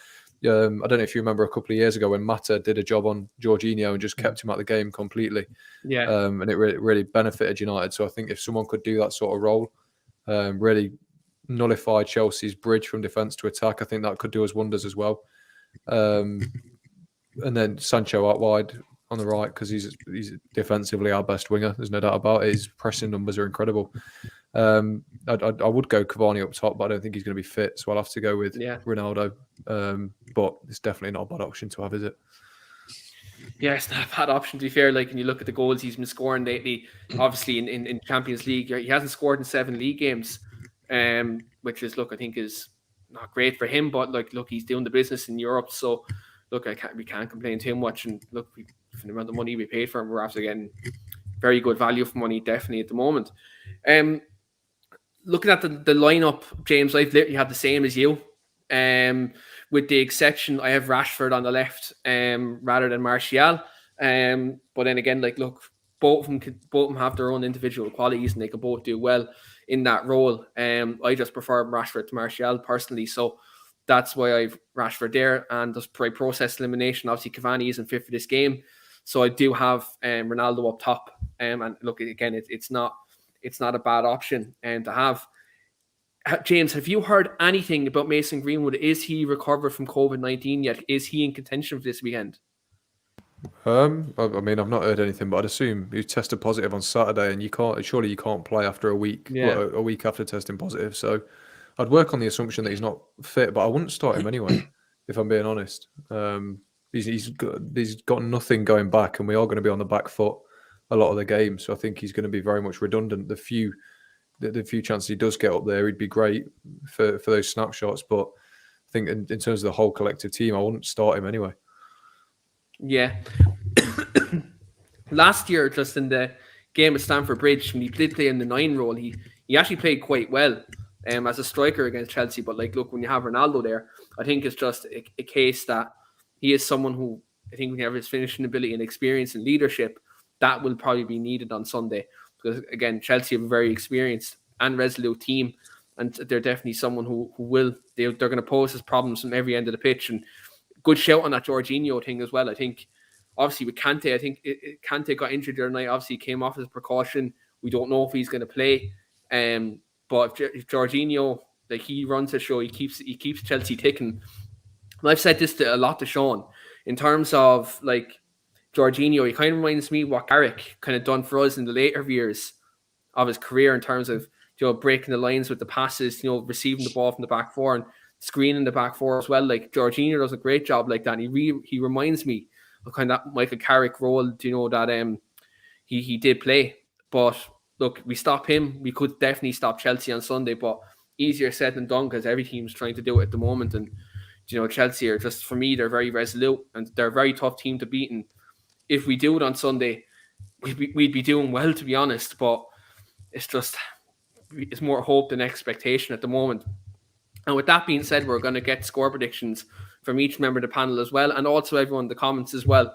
I don't know if you remember a couple of years ago when Mata did a job on Jorginho and just kept him out of the game completely. Yeah. And it really benefited United. So I think if someone could do that sort of role, really nullify Chelsea's bridge from defence to attack, I think that could do us wonders as well. And then Sancho out wide on the right, because he's defensively our best winger. There's no doubt about it. His pressing numbers are incredible. I would go Cavani up top, but I don't think he's going to be fit, so I'll have to go with Ronaldo. But it's definitely not a bad option to have, is it? Yeah, it's not a bad option, to be fair. Like, when you look at the goals he's been scoring lately, obviously in Champions League, he hasn't scored in 7 league games, which is, I think is not great for him, but like, look, he's doing the business in Europe, so look, we can't complain too much. And look, for the amount of money we paid for him, we're after getting very good value for money, definitely at the moment. Looking at the lineup, James, I've literally had the same as you. With the exception, I have Rashford on the left, rather than Martial. But then again, like, look, both of them have their own individual qualities, and they can both do well in that role. I just prefer Rashford to Martial personally, so that's why I've Rashford there. And just by process elimination, obviously Cavani isn't fit for this game, so I do have Ronaldo up top. And look, again, it's not a bad option to have. James, have you heard anything about Mason Greenwood? Is he recovered from COVID-19 yet? Is he in contention for this weekend? I mean, I've not heard anything, but I'd assume he tested positive on Saturday, and you can't play after a week, a week after testing positive. So I'd work on the assumption that he's not fit, but I wouldn't start him anyway, if I'm being honest. He's got nothing going back, and we are going to be on the back foot a lot of the game. So I think he's going to be very much redundant. The few chances he does get up there, he'd be great for those snapshots. But I think in terms of the whole collective team, I wouldn't start him anyway. Yeah. Last year, just in the game at Stamford Bridge, when he did play in the 9 role, he actually played quite well as a striker against Chelsea. But like, look, when you have Ronaldo there, I think it's just a case that he is someone who, I think, when you have his finishing ability and experience and leadership, that will probably be needed on Sunday. Because again, Chelsea have a very experienced and resolute team, and they're definitely someone who they're going to pose us problems from every end of the pitch. And good shout on that Jorginho thing as well. I think, obviously, with Kante, I think Kante got injured the other night. Obviously, he came off as a precaution. We don't know if he's going to play. But if Jorginho, like, he runs the show, he keeps Chelsea ticking. And I've said this a lot to Sean in terms of like Jorginho. He kind of reminds me what Carrick kind of done for us in the later years of his career in terms of, you know, breaking the lines with the passes, you know, receiving the ball from the back four and screening the back four as well. Like, Jorginho does a great job like that. And he reminds me of kind of that Michael Carrick role, you know, that he did play. But look, we stop him, we could definitely stop Chelsea on Sunday, but easier said than done because every team's trying to do it at the moment. And, you know, Chelsea are just, for me, they're very resolute and they're a very tough team to beat. And if we do it on Sunday, we'd be doing well, to be honest. But it's more hope than expectation at the moment. And with that being said, we're going to get score predictions from each member of the panel as well, and also everyone in the comments as well.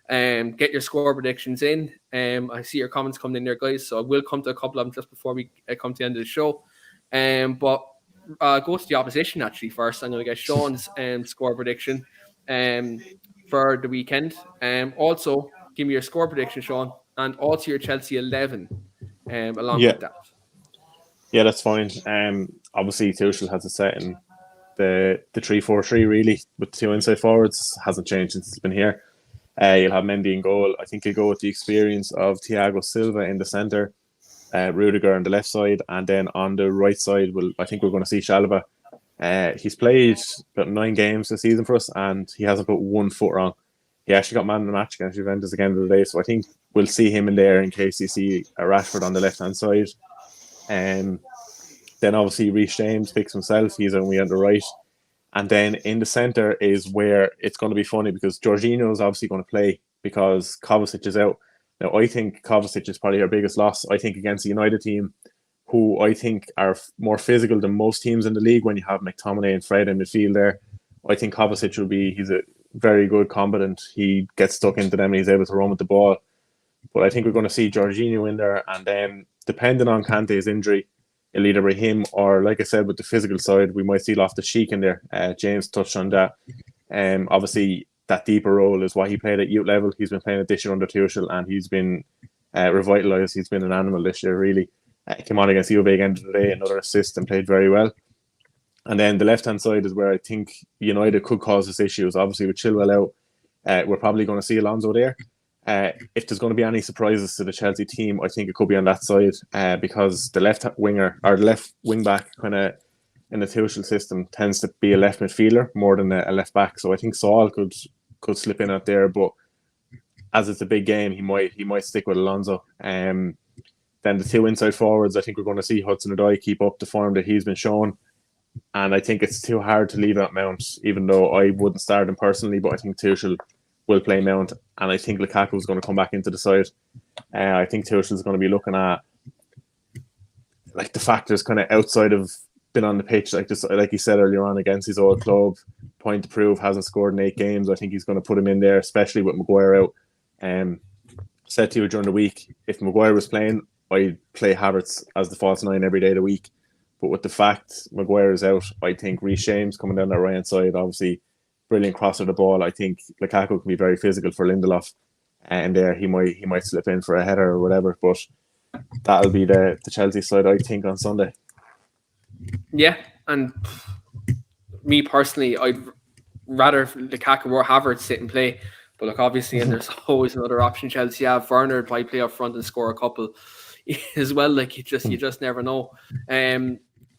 Get your score predictions in. I see your comments coming in there, guys, so I will come to a couple of them just before we come to the end of the show. But go to the opposition actually first. I'm going to get Sean's score prediction for the weekend. Also, give me your score prediction, Sean, and also your Chelsea 11 along with that. Yeah, that's fine. Obviously, Tuchel has a set in the 3-4-3 really with the two inside forwards. Hasn't changed since he's been here. You'll have Mendy in goal. I think he'll go with the experience of Thiago Silva in the centre, Rudiger on the left side, and then on the right side, I think we're going to see Chalobah. He's played about 9 games this season for us, and he hasn't put 1 foot wrong. He actually got man of the match against Juventus at the end of the day, so I think we'll see him in there in case you see a Rashford on the left-hand side. Then obviously Reece James picks himself. He's on the right. And then in the centre is where it's going to be funny because Jorginho is obviously going to play because Kovacic is out. Now, I think Kovacic is probably our biggest loss. I think against the United team, who I think are more physical than most teams in the league when you have McTominay and Fred in midfield there, I think Kovacic he's a very good combatant. He gets stuck into them and he's able to run with the ball. But I think we're going to see Jorginho in there, and then depending on Kante's injury, it'll either be him or, like I said, with the physical side, we might see Loftus-Cheek in there. James touched on that. Obviously, that deeper role is what he played at youth level. He's been playing it this year under Tuchel, and he's been revitalised. He's been an animal this year, really. Came on against Juve again today, another assist, and played very well. And then the left-hand side is where I think United could cause us issues. Obviously, with Chilwell out, we're probably going to see Alonso there. If there's going to be any surprises to the Chelsea team, I think it could be on that side because the left winger or the left wing back kind of in the Tuchel system tends to be a left midfielder more than a left back. So I think Saul could slip in out there, but as it's a big game, he might stick with Alonso. Then the two inside forwards, I think we're going to see Hudson-Odoi keep up the form that he's been shown. And I think it's too hard to leave out Mount, even though I wouldn't start him personally, but I think Tuchel will play Mount, and I think Lukaku is going to come back into the side. I think Tuchel is going to be looking at like the factors kind of outside of been on the pitch, like just like he said earlier on, against his old club, point to prove, hasn't scored in 8 games. I think he's going to put him in there, especially with Maguire out. Said to you during the week, if Maguire was playing, I'd play Havertz as the false 9 every day of the week. But with the fact Maguire is out, I think Reece James coming down that right hand side, obviously brilliant cross of the ball. I think Lukaku can be very physical for Lindelof, and there he might slip in for a header or whatever. But that'll be the Chelsea side, I think, on Sunday. Yeah, and me personally, I'd rather Lukaku or Havertz sit and play. But look, obviously, and there's always another option. Chelsea have Werner probably play up front and score a couple as well. Like you just never know.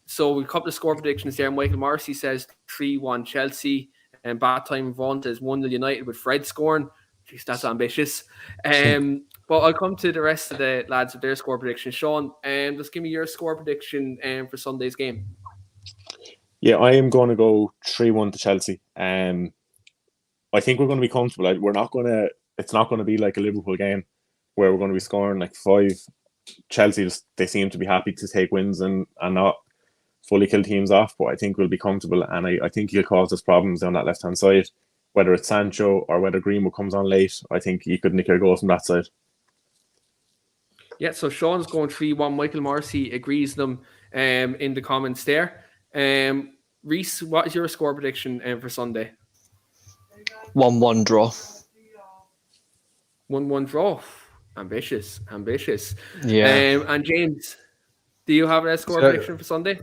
So we couple of score predictions there. Michael Marcy says 3-1 Chelsea, and Bat Time Vaughan says 1-0 United with Fred scoring. Jeez, that's ambitious. But I'll come to the rest of the lads with their score prediction. Sean, just give me your score prediction for Sunday's game. Yeah, I am going to go 3-1 to Chelsea. I think we're going to be comfortable. It's not going to be like a Liverpool game where we're going to be scoring like 5. Chelsea, they seem to be happy to take wins and not fully kill teams off, but I think we'll be comfortable, and I think he'll cause us problems down that left-hand side, whether it's Sancho or whether Greenwood comes on late. I think he could nick a goal from that side. Yeah, so Sean's going 3-1. Michael Marcy agrees with them in the comments there. Reese, what is your score prediction for Sunday? 1-1 draw. 1-1 draw. Ambitious. Yeah. And James, do you have a score prediction for Sunday?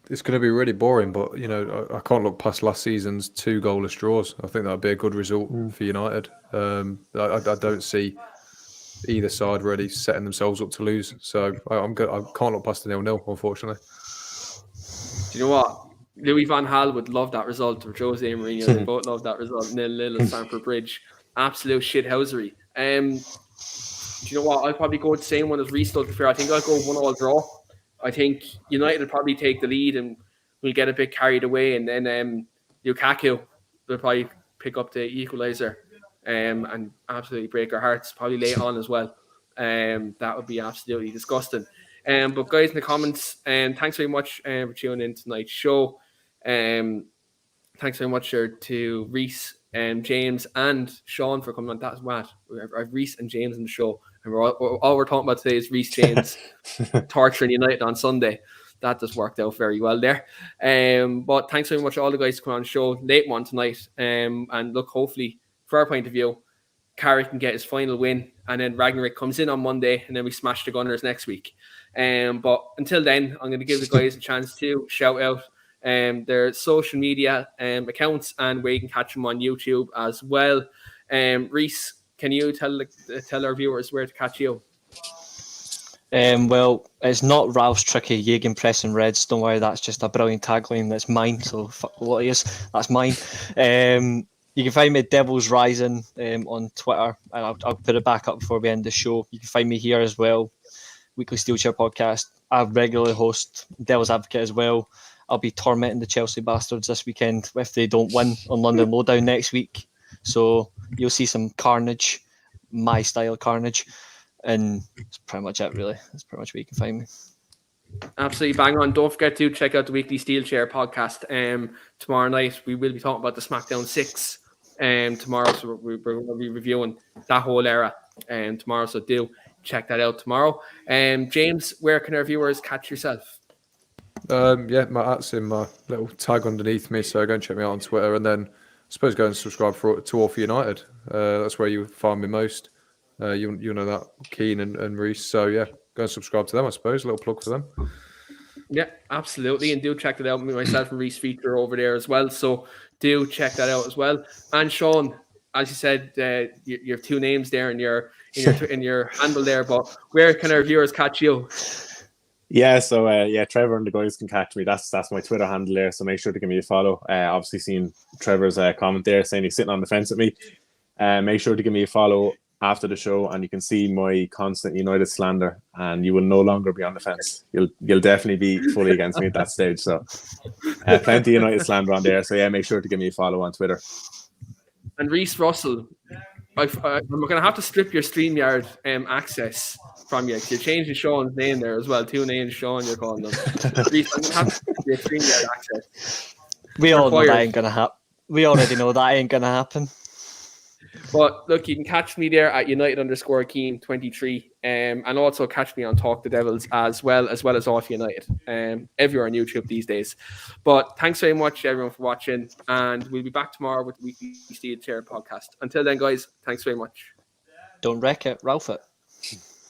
It's going to be really boring, but I can't look past last season's 2 goalless draws. I think that'd be a good result for United. I don't see either side really setting themselves up to lose, so I'm good. I can't look past the 0-0, unfortunately. Do you know what? Louis van Gaal would love that result, or Jose Mourinho. They both love that result. 0-0 at Stamford Bridge. Absolute shithousery. Do you know what? I'll probably go with the same one as Reece does. I think I'll go 1-1 draw. I think United will probably take the lead and we'll get a bit carried away, and then Lukaku will probably pick up the equaliser and absolutely break our hearts, probably late on as well. That would be absolutely disgusting. But guys in the comments, thanks very much for tuning in tonight's show. Thanks very much to Reece, James and Sean for coming on. That's mad. I've Reece and James in the show, and all we're talking about today is Reece James torturing United on Sunday. That just worked out very well there. But thanks very much to all the guys who come on the show. Late one tonight. And look, hopefully, from our point of view, Carrick can get his final win, and then Rangnick comes in on Monday, and then we smash the Gunners next week. But until then, I'm going to give the guys a chance to shout out their social media accounts and where you can catch them on YouTube as well. Reece, can you tell our viewers where to catch you? Well, it's not Ralph's tricky Gegenpressing Reds. Don't worry, that's just a brilliant tagline. That's mine. So fuck what it is. That's mine. You can find me at Devils Rising on Twitter, and I'll put it back up before we end the show. You can find me here as well, Weekly Steelchair Podcast. I regularly host Devil's Advocate as well. I'll be tormenting the Chelsea bastards this weekend if they don't win on London Lowdown next week. So you'll see some carnage, my style carnage. And that's pretty much it, really. That's pretty much where you can find me. Absolutely bang on. Don't forget to check out the Weekly Steelchair Podcast. Tomorrow night, we will be talking about the SmackDown 6 tomorrow. So we're going to be reviewing that whole era tomorrow. So do check that out tomorrow. James, where can our viewers catch yourself? My @'s in my little tag underneath me, so go and check me out on Twitter, and then I suppose go and subscribe to All for United. That's where you find me most. You know that, Keane and Reece. So yeah, go and subscribe to them, I suppose. A little plug for them. Yeah, absolutely, and do check that out. Myself and Reece feature over there as well, so do check that out as well. And Sean, as you said, you have 2 names there in your handle there, but where can our viewers catch you? Yeah, so Trevor and the guys can catch me. That's my Twitter handle there, so make sure to give me a follow. Obviously seen Trevor's comment there saying he's sitting on the fence at me. Make sure to give me a follow after the show, and you can see my constant United slander, and you will no longer be on the fence. You'll definitely be fully against me at that stage. So plenty of United slander on there. So yeah, make sure to give me a follow on Twitter. And Reece Russell, I'm going to have to strip your StreamYard access from you. You're changing Sean's name there as well. 2 names, Sean, you're calling them. Reece, I'm going to have to strip your StreamYard access. We all know that ain't going to happen. We already know that ain't going to happen. But look, you can catch me there at United_Keane23, and also catch me on Talk the Devils as well as Off United, everywhere on YouTube these days. But thanks very much everyone for watching, and we'll be back tomorrow with the weekly Steel Chair podcast. Until then, guys, thanks very much. Don't wreck it, Ralph it.